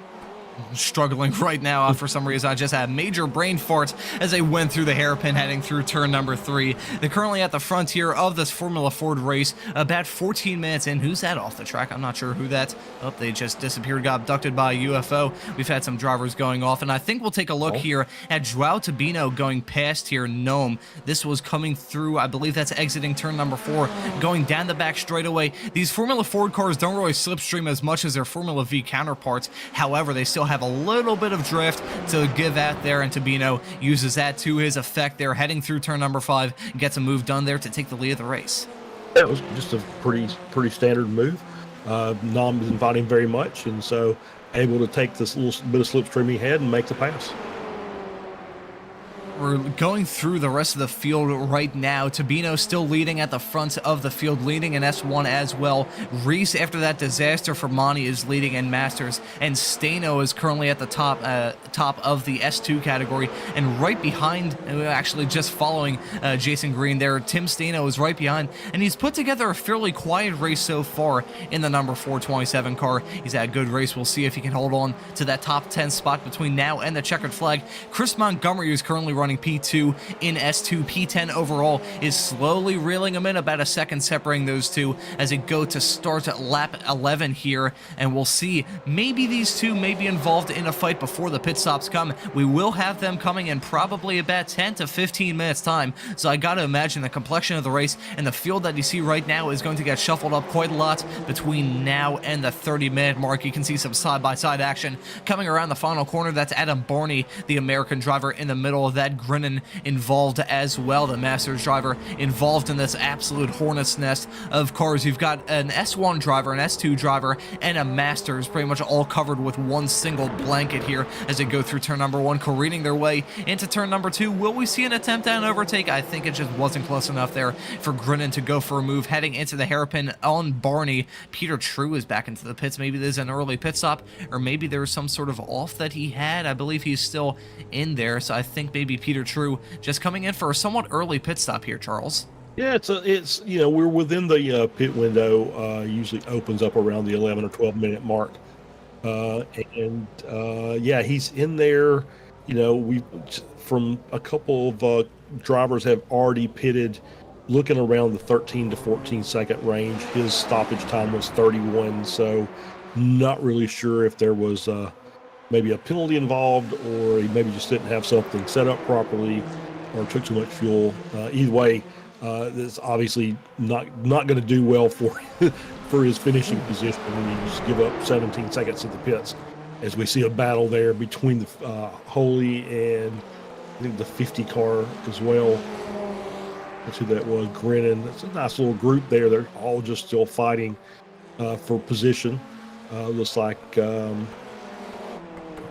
struggling right now for some reason. I just had a major brain fart as I went through the hairpin heading through turn number 3. They're currently at the frontier of this Formula Ford race, about 14 minutes in. Who's that off the track? I'm not sure who that. Oh, they just disappeared, got abducted by a UFO. We've had some drivers going off, and I think we'll take a look here at Joao Tabino going past here, Nome. This was coming through, I believe that's exiting turn number 4, going down the back straightaway. These Formula Ford cars don't really slipstream as much as their Formula V counterparts. However, they still have a little bit of drift to give out there, and Tabino uses that to his effect there, heading through turn number 5, gets a move done there to take the lead of the race. That was just a pretty standard move. Nom didn't fight him very much, and so able to take this little bit of slipstream he had and make the pass. We're going through the rest of the field right now. Tabino still leading at the front of the field, leading in S1 as well. Reese, after that disaster for Monty, is leading in Masters, and Stano is currently at the top of the S2 category, and right behind, actually just following Jason Green there, Tim Stano is right behind, and he's put together a fairly quiet race so far in the number 427 car. He's had a good race. We'll see if he can hold on to that top 10 spot between now and the checkered flag. Chris Montgomery is currently running P2 in S2. P10 overall is slowly reeling him in, about a second separating those two as they go to start at lap 11 here, and we'll see, maybe these two may be involved in a fight before the pit stops come. We will have them coming in probably about 10 to 15 minutes time, so I gotta imagine the complexion of the race and the field that you see right now is going to get shuffled up quite a lot between now and the 30-minute mark. You can see some side-by-side action coming around the final corner. That's Adam Barney, the American driver, in the middle of that. Grinnan involved as well, the Masters driver, involved in this absolute hornet's nest of cars. You've got an S1 driver, an S2 driver, and a Masters pretty much all covered with one single blanket here as they go through turn number 1, careening their way into turn number 2. Will we see an attempt at an overtake? I think it just wasn't close enough there for Grinnan to go for a move, heading into the hairpin on Barney. Peter True is back into the pits. Maybe there's an early pit stop, or maybe there's some sort of off that he had. I believe he's still in there, so I think maybe Peter True just coming in for a somewhat early pit stop here, Charles. Yeah, it's we're within the pit window. Usually opens up around the 11 or 12 minute mark, and he's in there. We from a couple of drivers have already pitted, looking around the 13 to 14 second range. His stoppage time was 31, so not really sure if there was maybe a penalty involved, or he maybe just didn't have something set up properly, or took too much fuel. Either way, it's obviously not going to do well for his finishing position when you just give up 17 seconds at the pits, as we see a battle there between the Holy and I think the 50 car as well. That's who that was, Grinnan. It's a nice little group there. They're all just still fighting for position. Looks like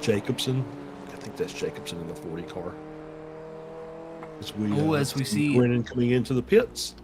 Jacobson. I think that's Jacobson in the 40 car. As we see Grinnan coming into the pits.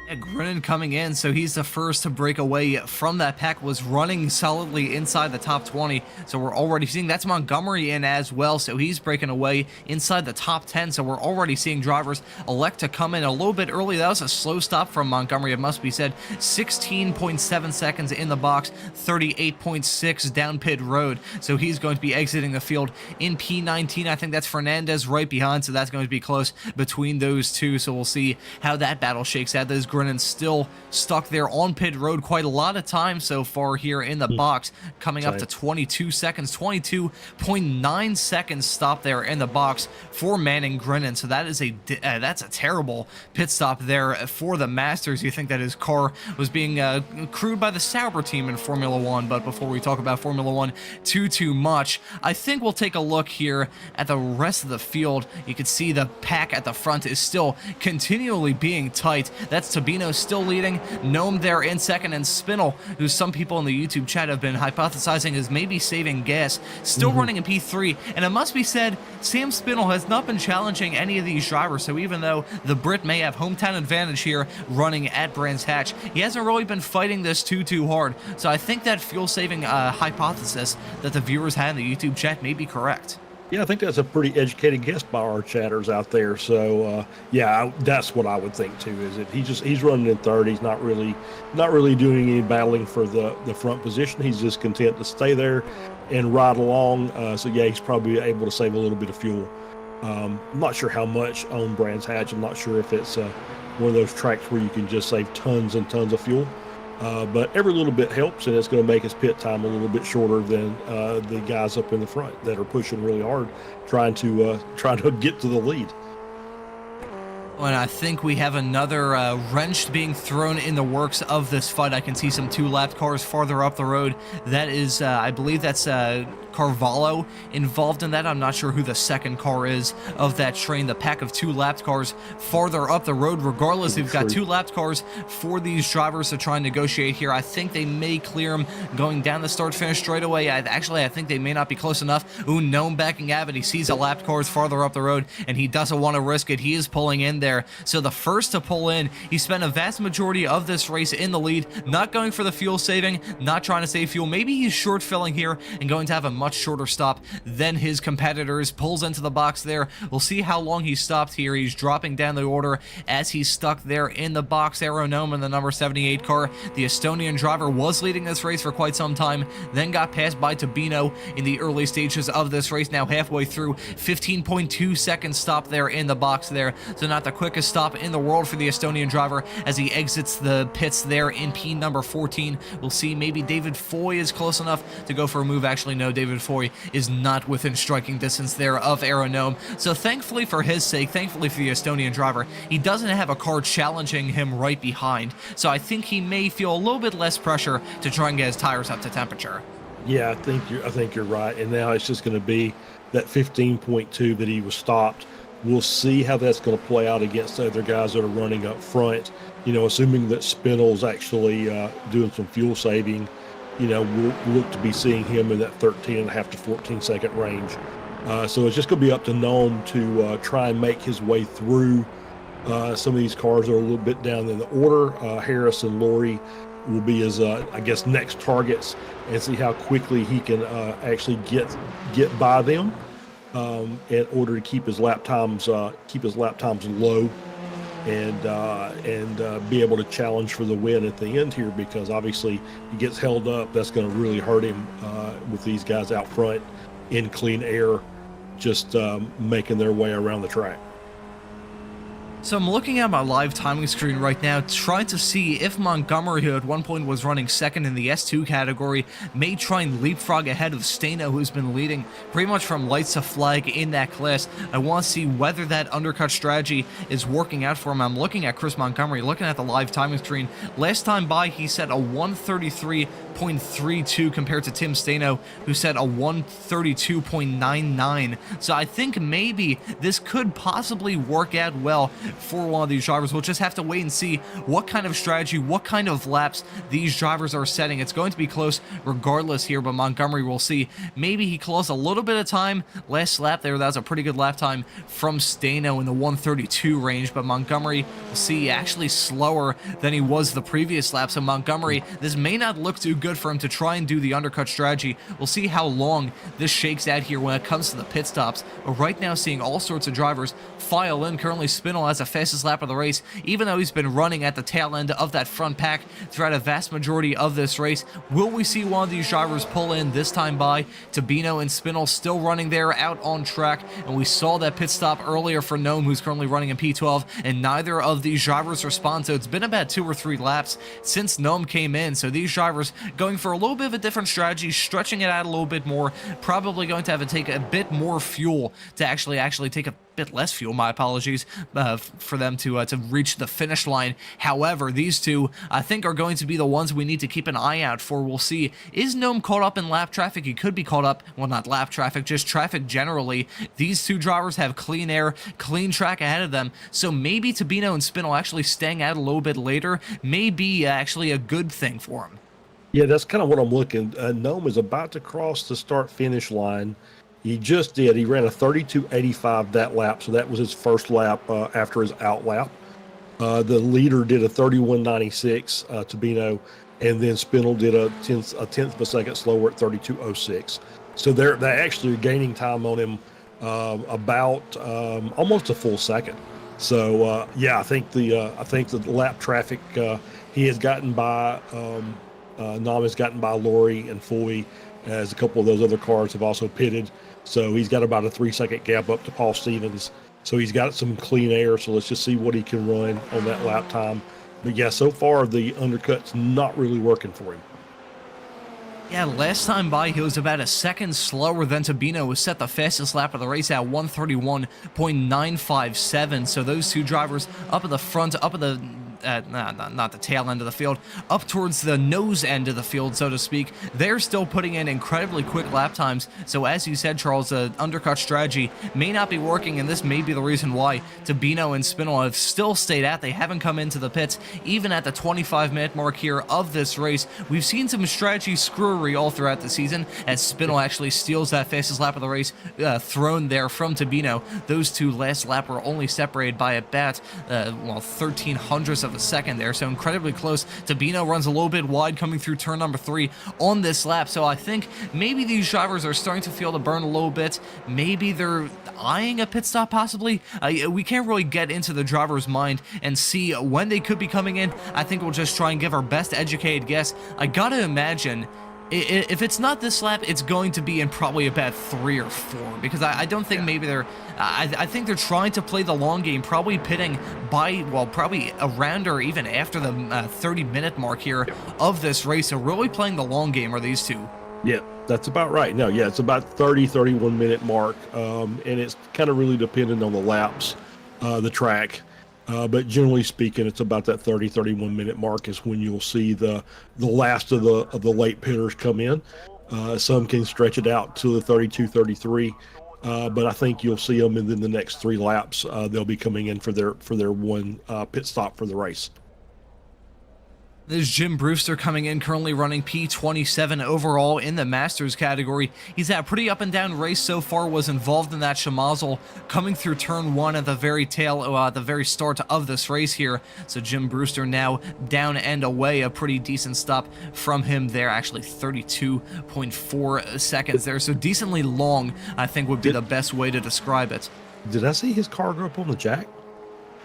Yeah, Grinnan coming in, so he's the first to break away from that pack, was running solidly inside the top 20, so we're already seeing that's Montgomery in as well, so he's breaking away inside the top 10, so we're already seeing drivers elect to come in a little bit early. That was a slow stop from Montgomery, it must be said. 16.7 seconds in the box, 38.6 down pit road, so he's going to be exiting the field in P19. I think that's Fernandez right behind, so that's going to be close between those two, so we'll see how that battle shakes out. Those Grinnan still stuck there on pit road quite a lot of time so far here in the box, coming up to 22 seconds, 22.9 seconds stop there in the box for Manning Grinnan. So that is that's a terrible pit stop there for the Masters. You think that his car was being crewed by the Sauber team in Formula One, but before we talk about Formula One too much, I think we'll take a look here at the rest of the field. You can see the pack at the front is still continually being tight. That's Tabino still leading, Gnome there in second, and Spinel, who some people in the YouTube chat have been hypothesizing is maybe saving gas, still running in P3. And it must be said, Sam Spinel has not been challenging any of these drivers, so even though the Brit may have hometown advantage here running at Brands Hatch, he hasn't really been fighting this too hard. So I think that fuel-saving hypothesis that the viewers had in the YouTube chat may be correct. Yeah, I think that's a pretty educated guess by our chatters out there. So, that's what I would think too. Is that he's running in third. He's not really doing any battling for the front position. He's just content to stay there and ride along. He's probably able to save a little bit of fuel. I'm not sure how much on Brands Hatch. I'm not sure if it's one of those tracks where you can just save tons and tons of fuel. But every little bit helps, and it's going to make his pit time a little bit shorter than the guys up in the front that are pushing really hard, trying to get to the lead. And I think we have another wrench being thrown in the works of this fight. I can see some two-lapped cars farther up the road. That is, I believe that's Carvalho involved in that. I'm not sure who the second car is of that train. The pack of 2 lapped cars farther up the road. Regardless, they've got 2 lapped cars for these drivers to try and negotiate here. I think they may clear them going down the start-finish straightaway. I think they may not be close enough. Gnome backing out, and he sees a lapped cars farther up the road, and he doesn't want to risk it. He is pulling in there. So the first to pull in, he spent a vast majority of this race in the lead, not going for the fuel saving, not trying to save fuel. Maybe he's short filling here and going to have a much shorter stop than his competitors. Pulls into the box there. We'll see how long he stopped here. He's dropping down the order as he's stuck there in the box. Aeronome in the number 78 car. The Estonian driver was leading this race for quite some time, then got passed by Tabino in the early stages of this race. Now halfway through, 15.2 seconds stop there in the box there. So not the quickest stop in the world for the Estonian driver as he exits the pits there in P number 14. We'll see, maybe David Foy is close enough to go for a move. Actually, no, David Foy is not within striking distance there of Aeronome. So thankfully for his sake, thankfully for the Estonian driver, he doesn't have a car challenging him right behind. So I think he may feel a little bit less pressure to try and get his tires up to temperature. Yeah, I think you're right. And now it's just going to be that 15.2 that he was stopped. We'll see how that's going to play out against the other guys that are running up front. You know, assuming that Spinell's actually doing some fuel saving, you know, we'll look to be seeing him in that 13.5 to 14 second range. So it's just going to be up to Gnome to try and make his way through. Some of these cars are a little bit down in the order. Harris and Laurie will be his, I guess, next targets, and see how quickly he can actually get by them in order to keep his lap times low, and be able to challenge for the win at the end here. Because obviously, he gets held up, that's going to really hurt him with these guys out front in clean air, just making their way around the track. So I'm looking at my live timing screen right now, trying to see if Montgomery, who at one point was running second in the S2 category, may try and leapfrog ahead of Stano, who's been leading pretty much from lights to flag in that class. I want to see whether that undercut strategy is working out for him. I'm looking at Chris Montgomery, looking at the live timing screen. Last time by, he set a 133.32 compared to Tim Stano, who set a 132.99. So I think maybe this could possibly work out well for one of these drivers. We'll just have to wait and see what kind of strategy, what kind of laps these drivers are setting. It's going to be close regardless here, but Montgomery, will see. Maybe he closed a little bit of time last lap there. That was a pretty good lap time from Stano in the 132 range, but Montgomery, will see, actually slower than he was the previous lap. So Montgomery, this may not look too good for him to try and do the undercut strategy. We'll see how long this shakes out here when it comes to the pit stops. But right now, seeing all sorts of drivers file in. Currently, Spinell has the fastest lap of the race, even though he's been running at the tail end of that front pack throughout a vast majority of this race. Will we see one of these drivers pull in this time by? Tabino and Spinell still running there out on track, and we saw that pit stop earlier for Gnome, who's currently running in P12, and neither of these drivers respond. So it's been about 2 or 3 laps since Gnome came in. So these drivers going for a little bit of a different strategy, stretching it out a little bit more, probably going to have to take a bit more fuel to actually take a bit less fuel, my apologies, for them to reach the finish line. However, these two, I think, are going to be the ones we need to keep an eye out for. We'll see. Is Gnome caught up in lap traffic? He could be caught up, well, not lap traffic, just traffic generally. These two drivers have clean air, clean track ahead of them, so maybe Tabino and Spinell actually staying out a little bit later may be actually a good thing for him. Yeah, that's kind of what I'm looking. Gnome is about to cross the start-finish line. He just did. He ran a 32.85 that lap, so that was his first lap after his out lap. The leader did a 31.96, Tabino, and then Spinell did a tenth of a second slower at 32.06. So they're actually gaining time on him about almost a full second. So yeah, I think the lap traffic he has gotten by. Nam has gotten by Laurie and Foy, as a couple of those other cars have also pitted. So he's got about a 3-second gap up to Paul Stevens. So he's got some clean air. So let's just see what he can run on that lap time. But yeah, so far the undercut's not really working for him. Yeah, last time by, he was about a second slower than Tabino, who set the fastest lap of the race at 131.957. So those two drivers up at the front, up at the not the tail end of the field, up towards the nose end of the field, so to speak, they're still putting in incredibly quick lap times. So as you said, Charles, the undercut strategy may not be working, and this may be the reason why Tabino and Spinel have still stayed out. They haven't come into the pits, even at the 25-minute mark here of this race. We've seen some strategy screwery all throughout the season, as Spinel actually steals that fastest lap of the race, thrown there from Tabino. Those two last lap were only separated by about, 13 hundredths of a second there, so incredibly close. Tabino runs a little bit wide coming through turn number 3 on this lap, so I think maybe these drivers are starting to feel the burn a little bit. Maybe they're eyeing a pit stop, possibly. We can't really get into the driver's mind and see when they could be coming in. I think we'll just try and give our best educated guess. I gotta imagine if it's not this lap, it's going to be in probably about 3 or 4, because I don't think maybe they're, I think they're trying to play the long game, probably pitting by, well, probably around or even after the 30-minute mark here of this race. So really playing the long game are these two. Yeah, that's about right. No, yeah, it's about 31 minute mark, and it's kind of really dependent on the laps, the track. But generally speaking, it's about that 31 minute mark is when you'll see the last of the late pitters come in. Some can stretch it out to the 32, 33, but I think you'll see them, and then the next 3 laps they'll be coming in for their one pit stop for the race. There's Jim Brewster coming in, currently running P27 overall in the Masters category. He's had a pretty up and down race so far, was involved in that Shamazel coming through turn 1 at the very the very start of this race here. So Jim Brewster now down and away, a pretty decent stop from him there, actually 32.4 seconds there. So decently long, I think would be the best way to describe it. Did I see his car go up on the jack?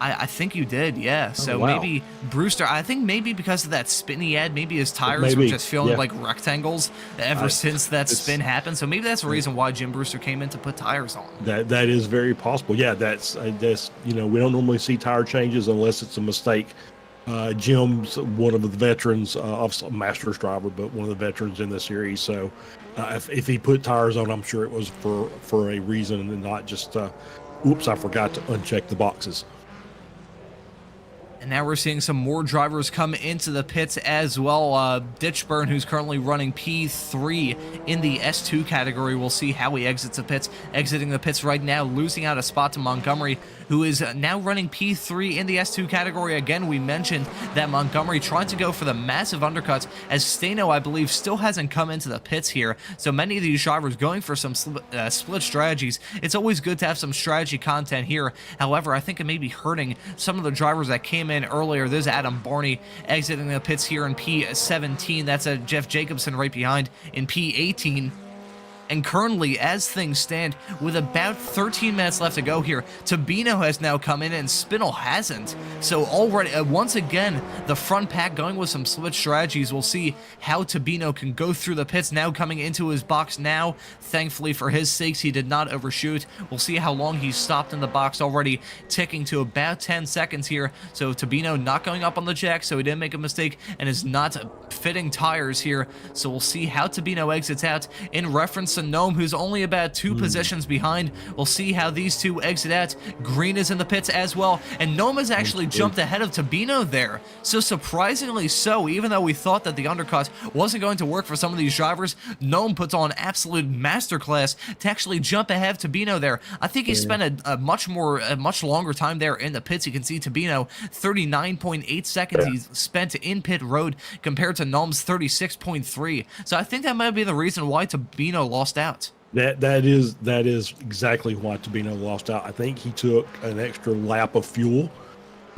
I think you did, yeah. So wow. Maybe Brewster, I think maybe because of that spin he had, maybe his tires were just feeling like rectangles ever since that spin happened. So maybe that's the reason why Jim Brewster came in to put tires on. That is very possible. Yeah, that's we don't normally see tire changes unless it's a mistake. Jim's one of the veterans, Masters driver, but one of the veterans in the series. So if he put tires on, I'm sure it was for a reason and not just, oops, I forgot to uncheck the boxes. And now we're seeing some more drivers come into the pits as well. Ditchburn, who's currently running P3 in the S2 category. We'll see how he exits the pits. Exiting the pits right now, losing out a spot to Montgomery, who is now running P3 in the S2 category. Again, we mentioned that Montgomery trying to go for the massive undercuts, as Stano, I believe, still hasn't come into the pits here. So many of these drivers going for some split strategies. It's always good to have some strategy content here. However, I think it may be hurting some of the drivers that came in earlier. There's Adam Barney exiting the pits here in P17. That's a Jeff Jacobson right behind in P18. And currently, as things stand, with about 13 minutes left to go here, Tabino has now come in and Spinel hasn't. So already, once again, the front pack going with some split strategies. We'll see how Tabino can go through the pits, now coming into his box now. Thankfully for his sakes, he did not overshoot. We'll see how long he's stopped in the box, already ticking to about 10 seconds here. So Tabino not going up on the jack, so he didn't make a mistake, and is not fitting tires here. So we'll see how Tabino exits out. In reference to Gnome, who's only about 2 positions behind, we'll see how these two exit out. Green is in the pits as well, and Gnome has actually jumped ahead of Tabino there. So surprisingly so, even though we thought that the undercut wasn't going to work for some of these drivers, Gnome puts on absolute masterclass to actually jump ahead of Tabino there. I think he spent a much longer time there in the pits. You can see Tabino 39.8 seconds he's spent in pit road compared to Gnome's 36.3. So I think that might be the reason why Tabino lost out. That is exactly why Tabino lost out. I think he took an extra lap of fuel,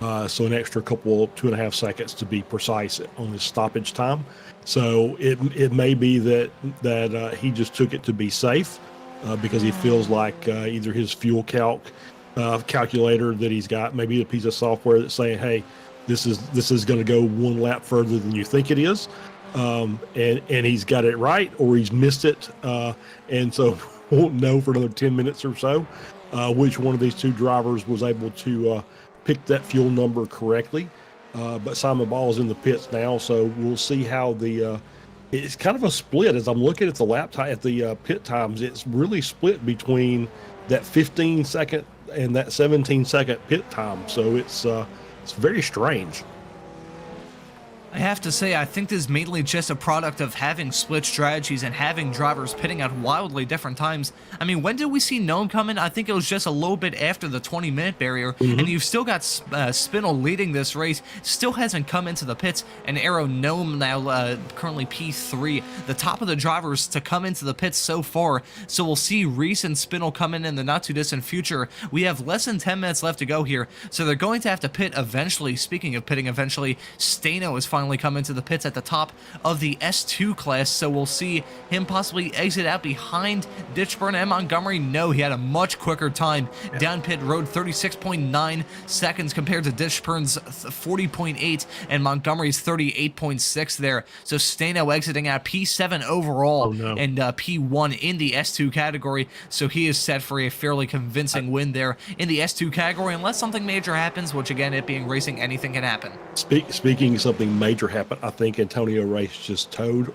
so an extra 2.5 seconds to be precise on his stoppage time. So it may be that he just took it to be safe, because he feels like either his fuel calculator that he's got, maybe a piece of software that's saying, hey, this is going to go 1 lap further than you think it is. And he's got it right, or he's missed it, and so won't know for another 10 minutes or so which one of these two drivers was able to pick that fuel number correctly. But Simon Ball is in the pits now, so we'll see how it's kind of a split. As I'm looking at the lap time, at the pit times, it's really split between that 15-second and that 17-second pit time. So it's very strange. I have to say, I think this is mainly just a product of having split strategies and having drivers pitting at wildly different times. I mean, when did we see Gnome come in? I think it was just a little bit after the 20-minute barrier, and you've still got Spinel leading this race, still hasn't come into the pits, and Arrow Gnome now currently P3, the top of the drivers to come into the pits so far. So we'll see Reese and Spinel come in the not-too-distant future. We have less than 10 minutes left to go here, so they're going to have to pit eventually. Speaking of pitting eventually, Stano is finally come into the pits at the top of the S2 class, so we'll see him possibly exit out behind Ditchburn and Montgomery. No, he had a much quicker time down pit road, 36.9 seconds compared to Ditchburn's 40.8 and Montgomery's 38.6 there. So Stano exiting out P7 overall and P1 in the S2 category, so he is set for a fairly convincing win there in the S2 category, unless something major happens, which again, it being racing, anything can happen. Speaking of something major happened, I think Antonio Race just towed.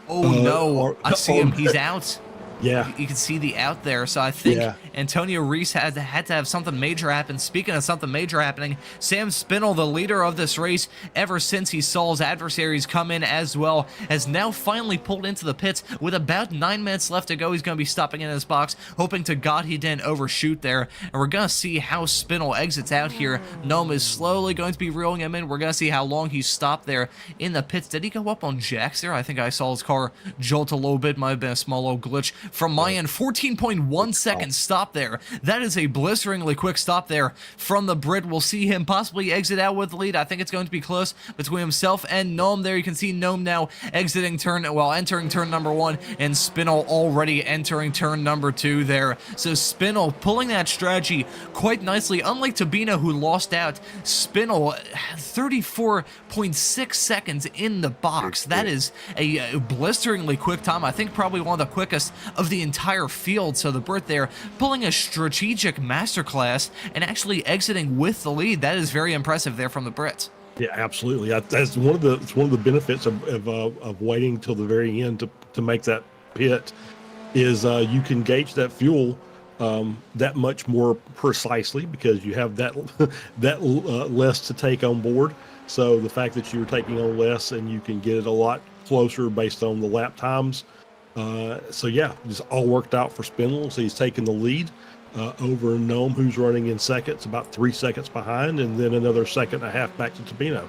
Oh no, I see him, he's out. Yeah, you can see the out there. So I think Antonio Reese had to have something major happen. Speaking of something major happening, Sam Spinel, the leader of this race, ever since he saw his adversaries come in as well, has now finally pulled into the pits with about 9 minutes left to go. He's going to be stopping in his box, hoping to God he didn't overshoot there. And we're going to see how Spinel exits out here. Gnome is slowly going to be reeling him in. We're going to see how long he stopped there in the pits. Did he go up on jacks there? I think I saw his car jolt a little bit. Might have been a small little glitch from my end. 14.1 seconds stop there. That is a blisteringly quick stop there from the Brit. We'll see him possibly exit out with the lead. I think it's going to be close between himself and Gnome there. You can see Gnome now exiting entering turn number 1, and Spinel already entering turn number 2 there. So Spinel pulling that strategy quite nicely. Unlike Tabino, who lost out, Spinel 34.6 seconds in the box. That is a blisteringly quick time. I think probably one of the quickest of the entire field. So the Brit there pulling a strategic masterclass and actually exiting with the lead. That is very impressive there from the Brits. Yeah, absolutely. That's one of the benefits of waiting till the very end to make that pit is you can gauge that fuel that much more precisely because you have that less to take on board. So the fact that you're taking on less and you can get it a lot closer based on the lap times. So yeah, it's all worked out for Spindle. So he's taking the lead over Gnome, who's running in seconds, about 3 seconds behind, and then another second and a half back to Tabino.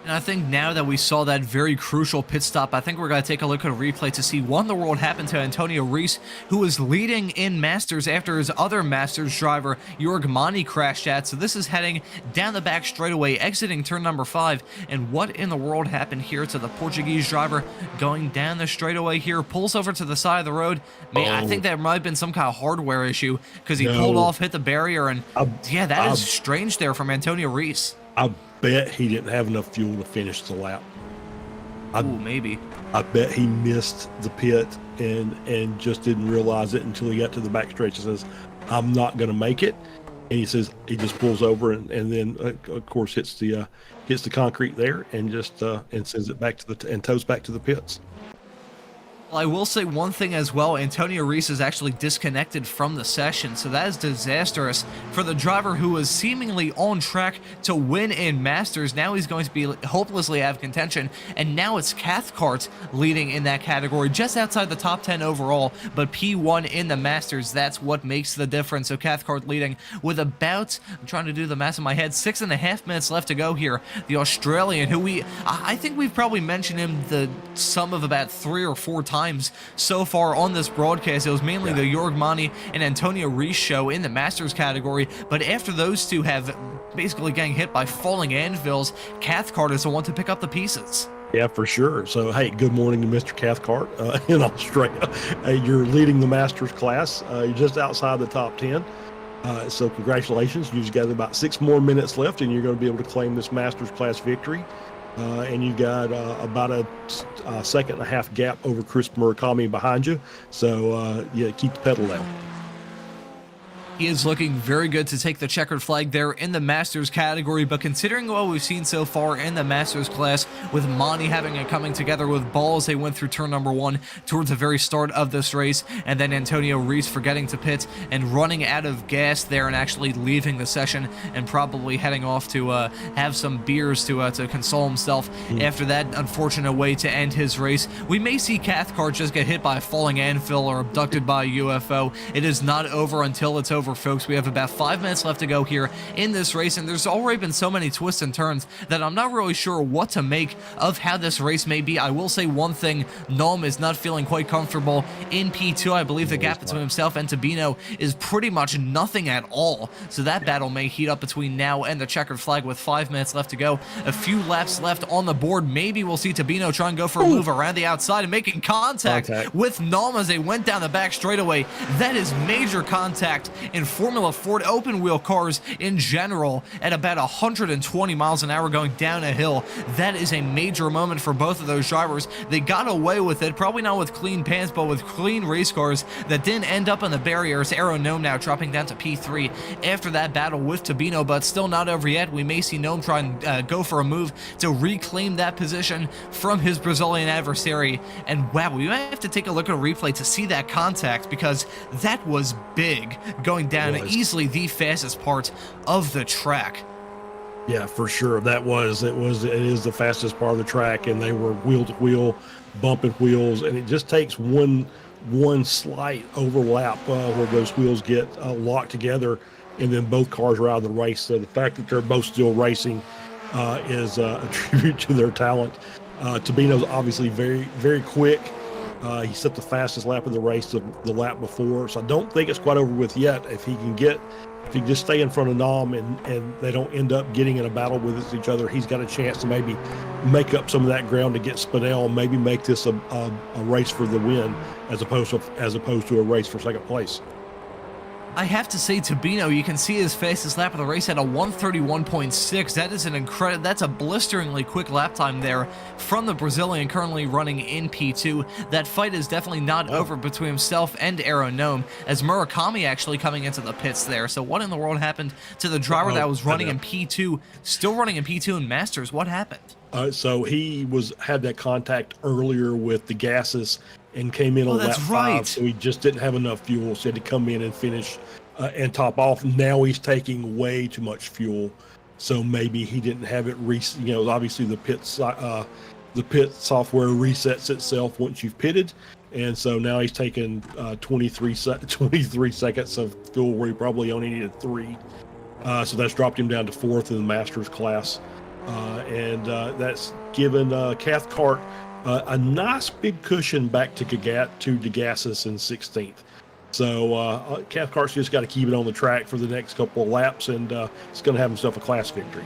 And I think now that we saw that very crucial pit stop, I think we're going to take a look at a replay to see what in the world happened to Antonio Reese, who was leading in Masters after his other Masters driver, Jorg Mani, crashed out. So this is heading down the back straightaway, exiting turn number 5. And what in the world happened here to the Portuguese driver going down the straightaway here, pulls over to the side of the road. Man, I think there might have been some kind of hardware issue because he pulled off, hit the barrier, and yeah, that is strange there from Antonio Reese. I bet he didn't have enough fuel to finish the lap. Maybe. I bet he missed the pit and just didn't realize it until he got to the backstretch and says, "I'm not going to make it." And he says he just pulls over and then of course hits the concrete there and just and sends it back to and tows back to the pits. Well, I will say one thing as well. Antonio Reese is actually disconnected from the session, so that is disastrous for the driver who was seemingly on track to win in Masters. Now he's going to be hopelessly out of contention, and now it's Cathcart leading in that category, just outside the top 10 overall, but P1 in the Masters. That's what makes the difference. So Cathcart leading with about, I'm trying to do the math in my head, 6.5 minutes left to go here. The Australian, who I think we've probably mentioned him the sum of about 3 or 4 times so far on this broadcast. It was mainly the Jorg Mani and Antonio Reese show in the Masters category, but after those two have basically getting hit by falling anvils, Cathcart is the one to pick up the pieces. Yeah, for sure. So, hey, good morning to Mr. Cathcart in Australia. You're leading the Masters class. You're just outside the top 10. So congratulations. You've got about 6 more minutes left, and you're going to be able to claim this Masters class victory. And you got about a 1.5 second gap over Chris Murakami behind you. So, yeah, keep the pedal down. He is looking very good to take the checkered flag there in the Masters category, but considering what we've seen so far in the Masters class, with Monty having it coming together with balls, they went through turn number 1 towards the very start of this race, and then Antonio Reese forgetting to pit and running out of gas there and actually leaving the session and probably heading off to have some beers to console himself after that unfortunate way to end his race. We may see Cathcart just get hit by a falling anvil or abducted by a UFO. It is not over until it's over, folks. We have about 5 minutes left to go here in this race, and there's already been so many twists and turns that I'm not really sure what to make of how this race may be. I will say one thing, Nom is not feeling quite comfortable in P2. I believe the gap between himself and Tabino is pretty much nothing at all, so that battle may heat up between now and the checkered flag with 5 minutes left to go. A few laps left on the board. Maybe we'll see Tabino try and go for a move around the outside and making contact with Nom as they went down the back straightaway. That is major contact in Formula Ford open wheel cars in general at about 120 miles an hour going down a hill. That is a major moment for both of those drivers. They got away with it, probably not with clean pants, but with clean race cars that didn't end up on the barriers. Aero Gnome now dropping down to P3 after that battle with Tabino, but still not over yet. We may see Gnome try and go for a move to reclaim that position from his Brazilian adversary. And wow, we might have to take a look at a replay to see that contact, because that was big, going down easily the fastest part of the track. Yeah, for sure. It is the fastest part of the track, and they were wheel to wheel, bumping wheels, and it just takes one slight overlap where those wheels get locked together, and then both cars are out of the race. So the fact that they're both still racing is a tribute to their talent. Tabino's obviously very, very quick. He set the fastest lap of the race the lap before, so I don't think it's quite over with yet. If he just stay in front of Nom and they don't end up getting in a battle with each other, he's got a chance to maybe make up some of that ground to get Spinell and maybe make this a race for the win as opposed to a race for second place. I have to say, Tabino, you can see his fastest lap of the race at a 1:31.6. That is that's a blisteringly quick lap time there from the Brazilian currently running in P2. That fight is definitely not over between himself and Aero Gnome, as Murakami actually coming into the pits there. So what in the world happened to the driver that was running in P2, still running in P2 in Masters? What happened? So he had that contact earlier with the gases and came in on lap 5, so he just didn't have enough fuel, so he had to come in and finish and top off. Now he's taking way too much fuel, so maybe he didn't have it obviously the pit software resets itself once you've pitted, and so now he's taking 23 seconds of fuel where he probably only needed 3, so that's dropped him down to 4th in the Masters class, and that's given Cathcart a nice big cushion back to Degassis in 16th. So Cathcart's just got to keep it on the track for the next couple of laps, and he's going to have himself a class victory.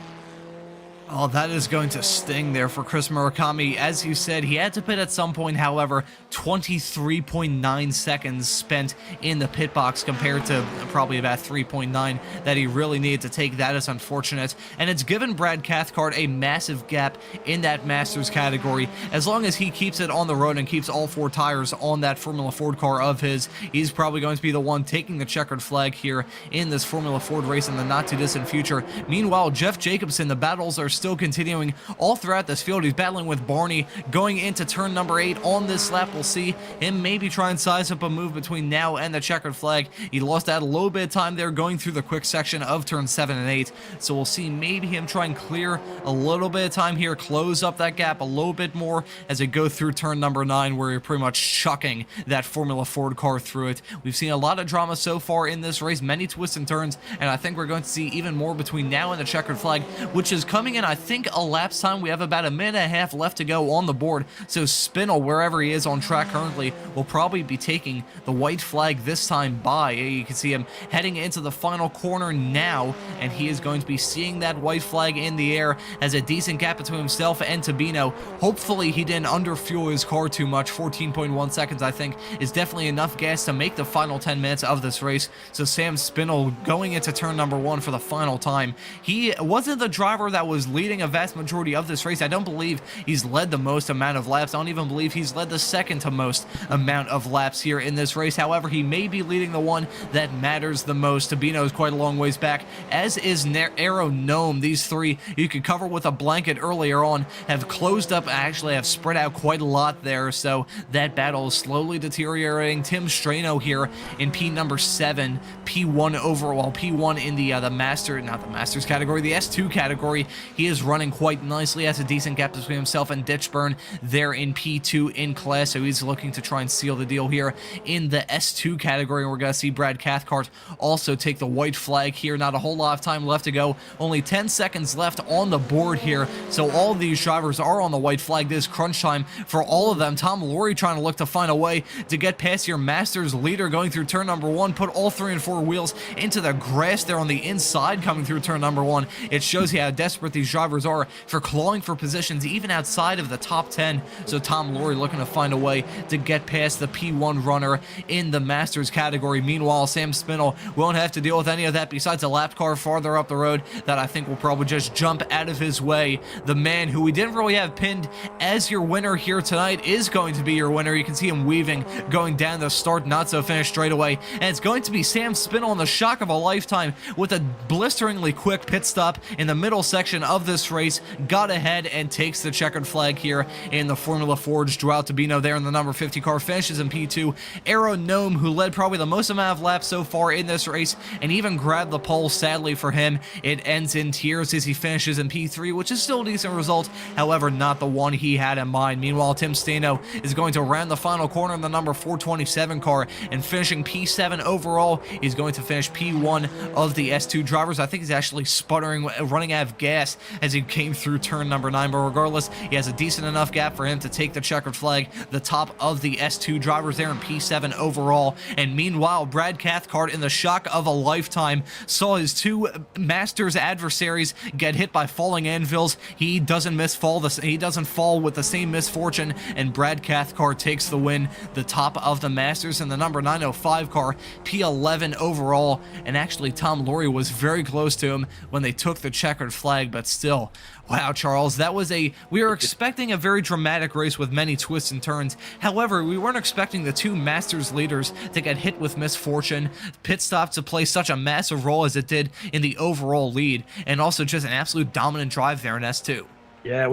Oh, that is going to sting there for Chris Murakami. As you said, he had to pit at some point. However, 23.9 seconds spent in the pit box compared to probably about 3.9 that he really needed to take. That is unfortunate. And it's given Brad Cathcart a massive gap in that Masters category. As long as he keeps it on the road and keeps all 4 tires on that Formula Ford car of his, he's probably going to be the one taking the checkered flag here in this Formula Ford race in the not-too-distant future. Meanwhile, Jeff Jacobson, the battles are still continuing all throughout this field. He's battling with Barney going into turn number 8 on this lap. We'll see him maybe try and size up a move between now and the checkered flag. He lost out a little bit of time there going through the quick section of turn 7 and 8, so we'll see maybe him try and clear a little bit of time here, close up that gap a little bit more as they go through turn number 9, where you're pretty much chucking that Formula Ford car through it. We've seen a lot of drama so far in this race, many twists and turns, and I think we're going to see even more between now and the checkered flag, which is coming in, I think, a lapse time. We have about a minute and a half left to go on the board, so Spinell, wherever he is on track currently, will probably be taking the white flag this time by. You can see him heading into the final corner now, and he is going to be seeing that white flag in the air as a decent gap between himself and Tabino. Hopefully he didn't underfuel his car too much. 14.1 seconds, I think, is definitely enough gas to make the final 10 minutes of this race. So Sam Spinell going into turn number 1 for the final time. He wasn't the driver that was leading leading a vast majority of this race. I don't believe he's led the most amount of laps. I don't even believe he's led the second to most amount of laps here in this race. However, he may be leading the one that matters the most. Tabino is quite a long ways back, as is Aero Gnome. These three you could cover with a blanket earlier on have closed up, actually have spread out quite a lot there, so that battle is slowly deteriorating. Tim Strano here in P number 7, P1 overall, P1 in the not the Masters category, the S2 category. He is running quite nicely, has a decent gap between himself and Ditchburn there in P2 in class, so he's looking to try and seal the deal here in the S2 category. And we're going to see Brad Cathcart also take the white flag here. Not a whole lot of time left to go, only 10 seconds left on the board here, so all of these drivers are on the white flag. This is crunch time for all of them. Tom Laurie trying to look to find a way to get past your Masters leader going through turn number 1, put all 3 and 4 wheels into the grass there on the inside coming through turn number 1. It shows you how desperate these drivers are for clawing for positions even outside of the top 10. So Tom Laurie looking to find a way to get past the P1 runner in the Masters category. Meanwhile, Sam Spinell won't have to deal with any of that besides a lap car farther up the road that I think will probably just jump out of his way. The man who we didn't really have pinned as your winner here tonight is going to be your winner. You can see him weaving, going down the start, not so finish straight away, and it's going to be Sam Spinell on the shock of a lifetime with a blisteringly quick pit stop in the middle section of this race, got ahead and takes the checkered flag here in the Formula Forge. Joao Tabino there in the number 50 car finishes in P2. Aero Gnome, who led probably the most amount of laps so far in this race and even grabbed the pole, sadly for him, it ends in tears as he finishes in P3, which is still a decent result, however not the one he had in mind. Meanwhile, Tim Stano is going to round the final corner in the number 427 car and finishing P7 overall. He's going to finish P1 of the S2 drivers. I think he's actually sputtering, running out of gas as he came through turn number 9, but regardless, he has a decent enough gap for him to take the checkered flag, the top of the S2 drivers there in P7 overall. And meanwhile, Brad Cathcart, in the shock of a lifetime, saw his 2 Masters adversaries get hit by falling anvils. He doesn't fall with the same misfortune, and Brad Cathcart takes the win, the top of the Masters in the number 905 car, P11 overall. And actually, Tom Laurie was very close to him when they took the checkered flag, but still, wow, Charles, we were expecting a very dramatic race with many twists and turns. However, we weren't expecting the 2 Masters leaders to get hit with misfortune, pit stop to play such a massive role as it did in the overall lead, and also just an absolute dominant drive there in S2. Yeah, it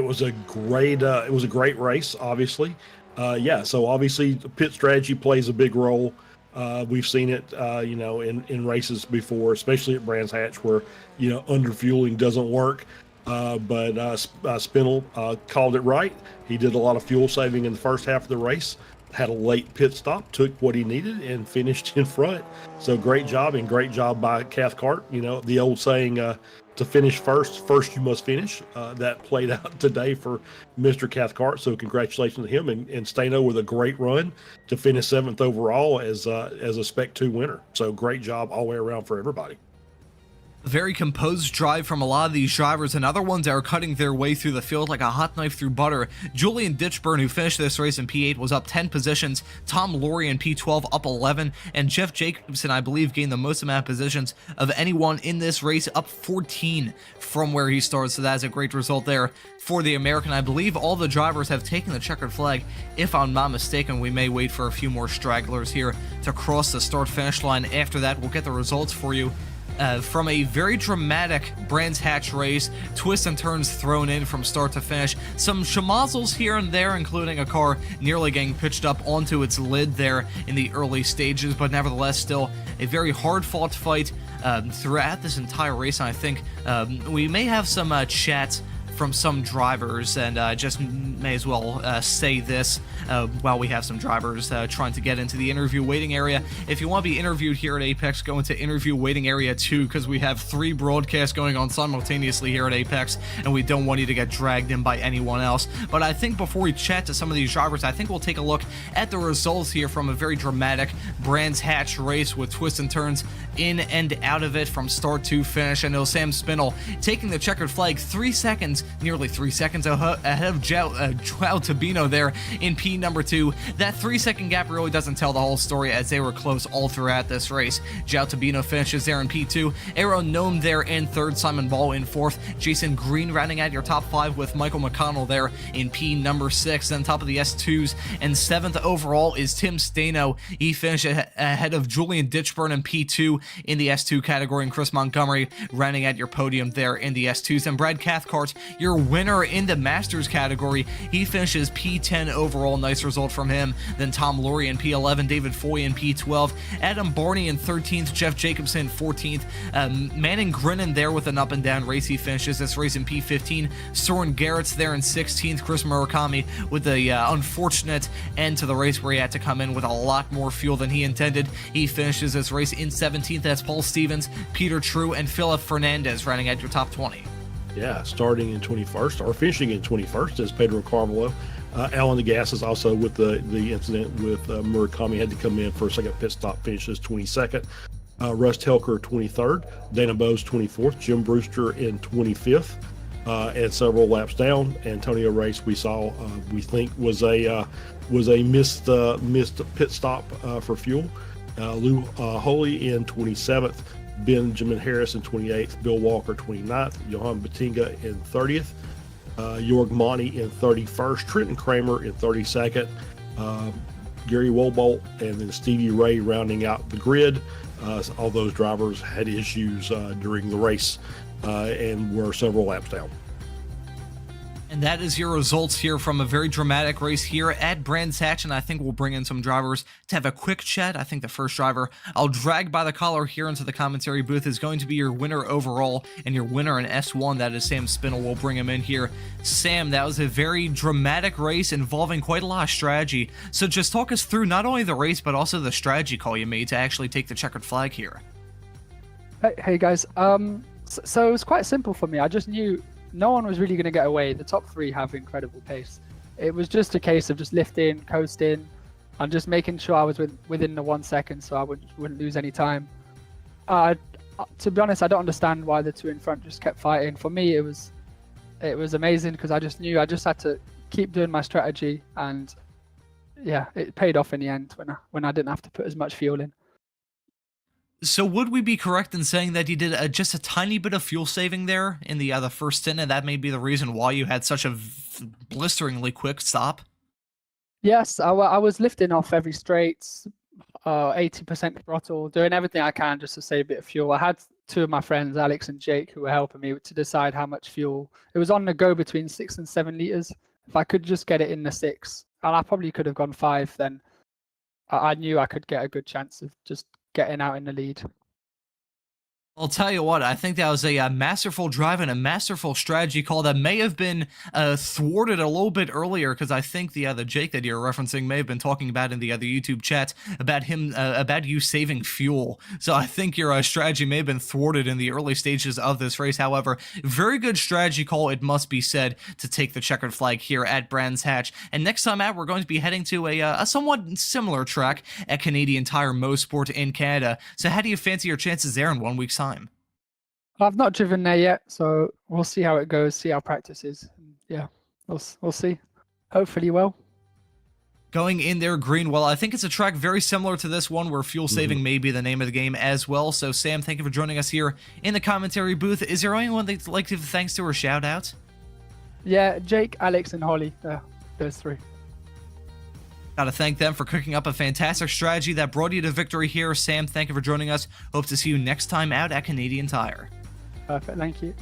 was a great race, obviously. So obviously pit strategy plays a big role. We've seen it, in races before, especially at Brands Hatch, where, underfueling doesn't work. But Spinell called it right. He did a lot of fuel saving in the first half of the race, had a late pit stop, took what he needed, and finished in front. So great job by Cathcart. The old saying, to finish first you must finish. That played out today for Mr. Cathcart. So congratulations to him, and Stano with a great run to finish 7th overall as a Spec 2 winner. So great job all the way around for everybody. Very composed drive from a lot of these drivers, and other ones that are cutting their way through the field like a hot knife through butter. Julian Ditchburn, who finished this race in P8, was up 10 positions. Tom Laurie in P12 up 11, and Jeff Jacobson, I believe, gained the most amount of positions of anyone in this race, up 14 from where he started. So that's a great result there for the American. I believe all the drivers have taken the checkered flag. If I'm not mistaken, we may wait for a few more stragglers here to cross the start-finish line. After that, we'll get the results for you. From a very dramatic Brands Hatch race, twists and turns thrown in from start to finish, some schmozzles here and there, including a car nearly getting pitched up onto its lid there in the early stages, but nevertheless still a very hard-fought fight throughout this entire race. And I think we may have some chats from some drivers, and just may as well say this while we have some drivers trying to get into the interview waiting area. If you want to be interviewed here at Apex, go into interview waiting area 2, because we have 3 broadcasts going on simultaneously here at Apex, and we don't want you to get dragged in by anyone else. But I think before we chat to some of these drivers, I think we'll take a look at the results here from a very dramatic Brands Hatch race with twists and turns in and out of it from start to finish. I know Sam Spinell taking the checkered flag 3 seconds nearly 3 seconds ahead of Joao Tabino there in P number 2. That 3-second gap really doesn't tell the whole story, as they were close all throughout this race. Joao Tabino finishes there in P2, Aero Gnome there in 3rd, Simon Ball in 4th, Jason Green rounding out your top 5 with Michael McConnell there in P number 6. Then top of the S2s and 7th overall is Tim Stano. He finished ahead of Julian Ditchburn in P2 in the S2 category, and Chris Montgomery rounding out your podium there in the S2s. And Brad Cathcart, your winner in the Masters category, he finishes P10 overall. Nice result from him. Then Tom Lurie in P11, David Foy in P12, Adam Barney in 13th, Jeff Jacobson 14th, Manning Grinnan there with an up and down race. He finishes this race in P15. Soren Garrett's there in 16th. Chris Murakami with the unfortunate end to the race where he had to come in with a lot more fuel than he intended. He finishes this race in 17th. That's Paul Stevens, Peter True, and Philip Fernandez running at your top 20. Yeah, starting in 21st or finishing in 21st is Pedro Carvalho. Alan DeGasse is also with the incident with Murakami, had to come in for a second pit stop, finishes 22nd. Russ Telker 23rd, Dana Bowes 24th, Jim Brewster in 25th, and several laps down. Antonio Race we saw we think was a missed pit stop for fuel. Lou Holy in 27th, Benjamin Harris in 28th, Bill Walker 29th, Johan Batinga in 30th, Jorg Monty in 31st, Trenton Kramer in 32nd, Gary Wolbolt, and then Stevie Ray rounding out the grid. All those drivers had issues during the race and were several laps down. And that is your results here from a very dramatic race here at Brands Hatch, and I think we'll bring in some drivers to have a quick chat. I think the first driver I'll drag by the collar here into the commentary booth is going to be your winner overall, and your winner in S1, that is Sam Spinell. We'll bring him in here. Sam, that was a very dramatic race involving quite a lot of strategy, so just talk us through not only the race, but also the strategy call you made to actually take the checkered flag here. Hey guys, so it was quite simple for me. I just knew no one was really going to get away. The top 3 have incredible pace. It was just a case of just lifting, coasting, and just making sure I was within the 1 second so I wouldn't lose any time. To be honest, I don't understand why the 2 in front just kept fighting. For me, it was amazing because I just knew I just had to keep doing my strategy, and yeah, it paid off in the end when I didn't have to put as much fuel in. So would we be correct in saying that you did just a tiny bit of fuel saving there in the first stint, and that may be the reason why you had such a blisteringly quick stop? Yes, I was lifting off every straight, 80% throttle, doing everything I can just to save a bit of fuel. I had 2 of my friends, Alex and Jake, who were helping me to decide how much fuel. It was on the go between 6 and 7 liters. If I could just get it in the 6, and I probably could have gone 5, then I knew I could get a good chance of just getting out in the lead. I'll tell you what, I think that was a masterful drive and a masterful strategy call that may have been thwarted a little bit earlier, because I think the Jake that you're referencing may have been talking about in the other YouTube chat about you saving fuel. So I think your strategy may have been thwarted in the early stages of this race. However, very good strategy call, it must be said, to take the checkered flag here at Brands Hatch. And next time out, we're going to be heading to a somewhat similar track at Canadian Tire Mosport in Canada. So how do you fancy your chances there in 1 week's time? I've not driven there yet, so we'll see how it goes, see how practice is. Yeah, we'll see. Hopefully well. Going in there, Green, well, I think it's a track very similar to this one where fuel saving may be the name of the game as well. So, Sam, thank you for joining us here in the commentary booth. Is there anyone that you'd like to give thanks to or shout out? Yeah, Jake, Alex, and Holly. Those 3. Gotta thank them for cooking up a fantastic strategy that brought you to victory here. Sam, thank you for joining us. Hope to see you next time out at Canadian Tire. Perfect, thank you.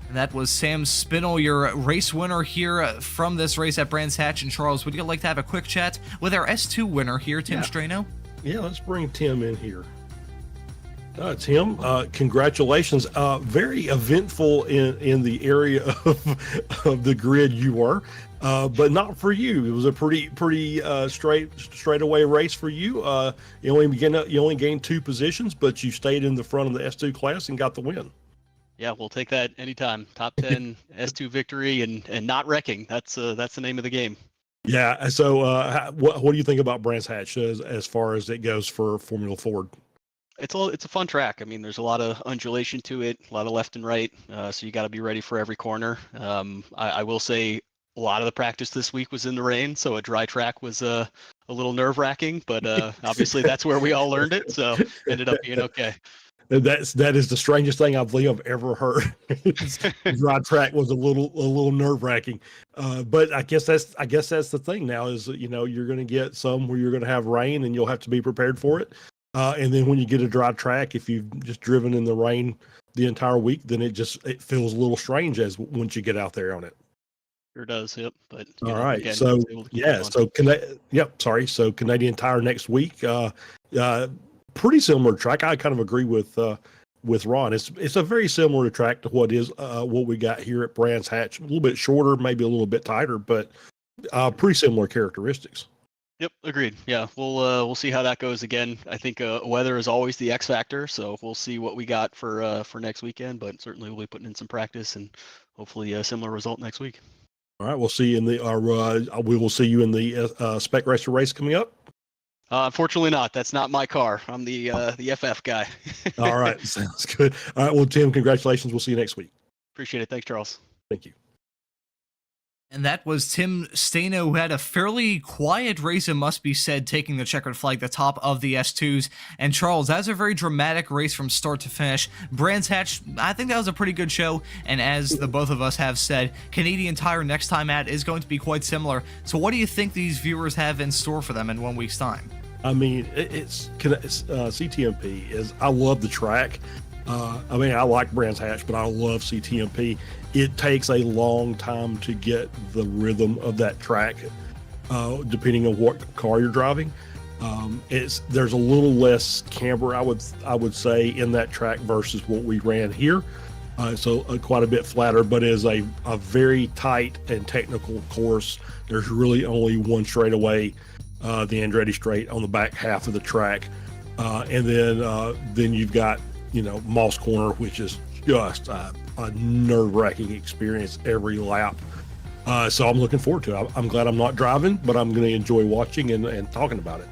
And that was Sam Spinell, your race winner here from this race at Brands Hatch. And Charles, would you like to have a quick chat with our S2 winner here, Tim Strano? Yeah, let's bring Tim in here. Tim, congratulations. Very eventful in the area of the grid you were, but not for you. It was a pretty straightaway race for you. You only gained 2 positions, but you stayed in the front of the S2 class and got the win. Yeah, we'll take that anytime. Top 10 S2 victory and not wrecking. That's the name of the game. Yeah. So what do you think about Brands Hatch as far as it goes for Formula Ford? It's a fun track. I mean, there's a lot of undulation to it, a lot of left and right. So you got to be ready for every corner. I will say a lot of the practice this week was in the rain, so a dry track was a little nerve-wracking. But obviously that's where we all learned it, so ended up being okay. That is the strangest thing I believe I've ever heard. Dry track was a little nerve wracking, but I guess that's the thing now is you're going to get some where you're going to have rain and you'll have to be prepared for it. And then when you get a dry track, if you've just driven in the rain the entire week, then it feels a little strange once you get out there on it. Sure does. Yep. But all right. Again, so So Canadian Tire next week. Pretty similar track. I kind of agree with Ron. It's a very similar track to what we got here at Brands Hatch. A little bit shorter, maybe a little bit tighter, but pretty similar characteristics. Yep, agreed. Yeah, we'll see how that goes again. I think weather is always the X factor, so we'll see what we got for next weekend. But certainly we'll be putting in some practice and hopefully a similar result next week. All right, we'll see you we will see you in the Spec Racer race coming up. Unfortunately not. That's not my car. I'm the FF guy. All right, sounds good. All right, well, Tim, congratulations. We'll see you next week. Appreciate it. Thanks, Charles. Thank you. And that was Tim Staino, who had a fairly quiet race, it must be said, taking the checkered flag, the top of the S2s. And Charles, that was a very dramatic race from start to finish. Brands Hatch, I think that was a pretty good show. And as the both of us have said, Canadian Tire next time out is going to be quite similar. So what do you think these viewers have in store for them in 1 week's time? I mean, it's CTMP. I love the track. I mean, I like Brands Hatch, but I love CTMP. It takes a long time to get the rhythm of that track, depending on what car you're driving. There's a little less camber, I would say, in that track versus what we ran here. So quite a bit flatter, but it is a very tight and technical course. There's really only one straightaway, the Andretti straight on the back half of the track, and then you've got Moss Corner, which is just a nerve-wracking experience every lap. So I'm looking forward to it. I'm glad I'm not driving, but I'm going to enjoy watching and talking about it.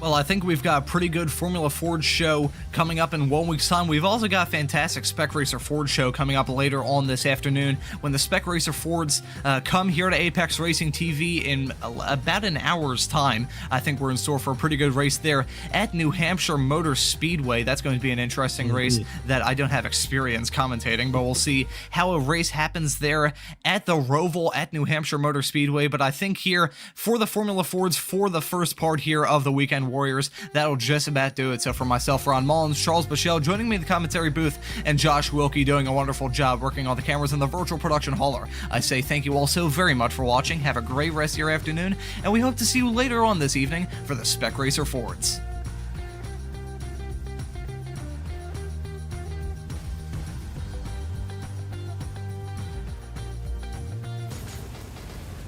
Well, I think we've got a pretty good Formula Ford show coming up in 1 week's time. We've also got a fantastic Spec Racer Ford show coming up later on this afternoon when the Spec Racer Fords come here to Apex Racing TV in about an hour's time. I think we're in store for a pretty good race there at New Hampshire Motor Speedway. That's going to be an interesting race that I don't have experience commentating, but we'll see how a race happens there at the Roval at New Hampshire Motor Speedway. But I think here for the Formula Fords for the first part here of the Weekend Warriors, that'll just about do it. So for myself, Ron Mullins, Charles Bichelle joining me in the commentary booth, and Josh Wilkie doing a wonderful job working all the cameras in the virtual production hauler, I say thank you all so very much for watching. Have a great rest of your afternoon, and we hope to see you later on this evening for the Spec Racer Fords.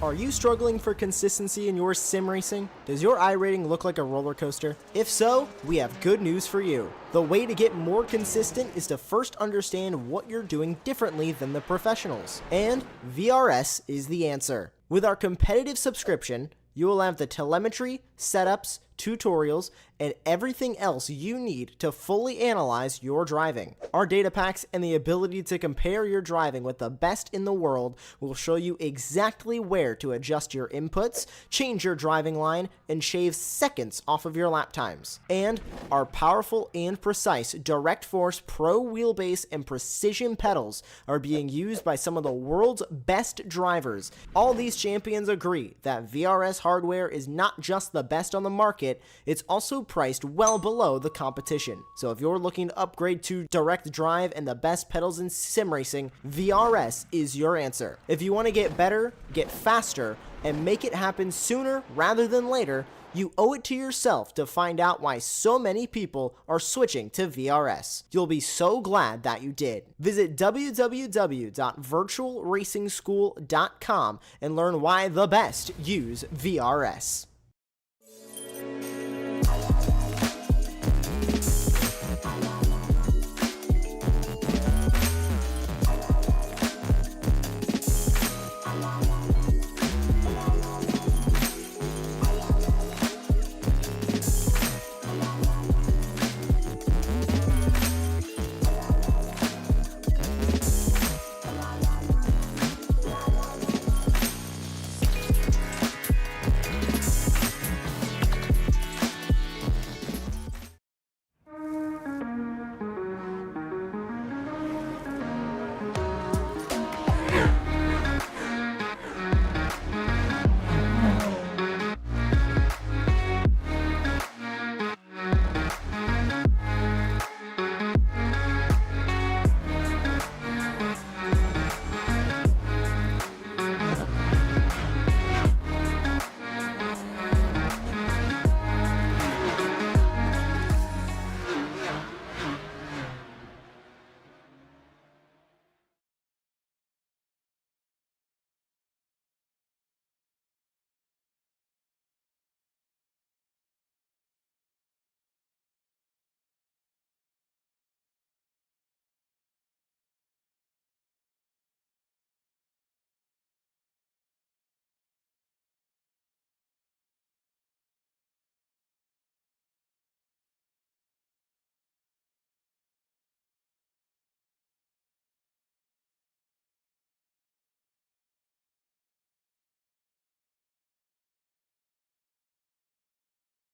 Are you struggling for consistency in your sim racing? Does your iRating look like a roller coaster? If so, we have good news for you. The way to get more consistent is to first understand what you're doing differently than the professionals. And VRS is the answer. With our competitive subscription, you will have the telemetry, setups, tutorials, and everything else you need to fully analyze your driving. Our data packs and the ability to compare your driving with the best in the world will show you exactly where to adjust your inputs, change your driving line, and shave seconds off of your lap times. And our powerful and precise Direct Force Pro wheelbase and precision pedals are being used by some of the world's best drivers. All these champions agree that VRS hardware is not just the best on the market, it's also priced well below the competition. So if you're looking to upgrade to direct drive and the best pedals in sim racing, VRS is your answer. If you want to get better, get faster, and make it happen sooner rather than later, you owe it to yourself to find out why so many people are switching to VRS. You'll be so glad that you did. Visit www.virtualracingschool.com and learn why the best use VRS.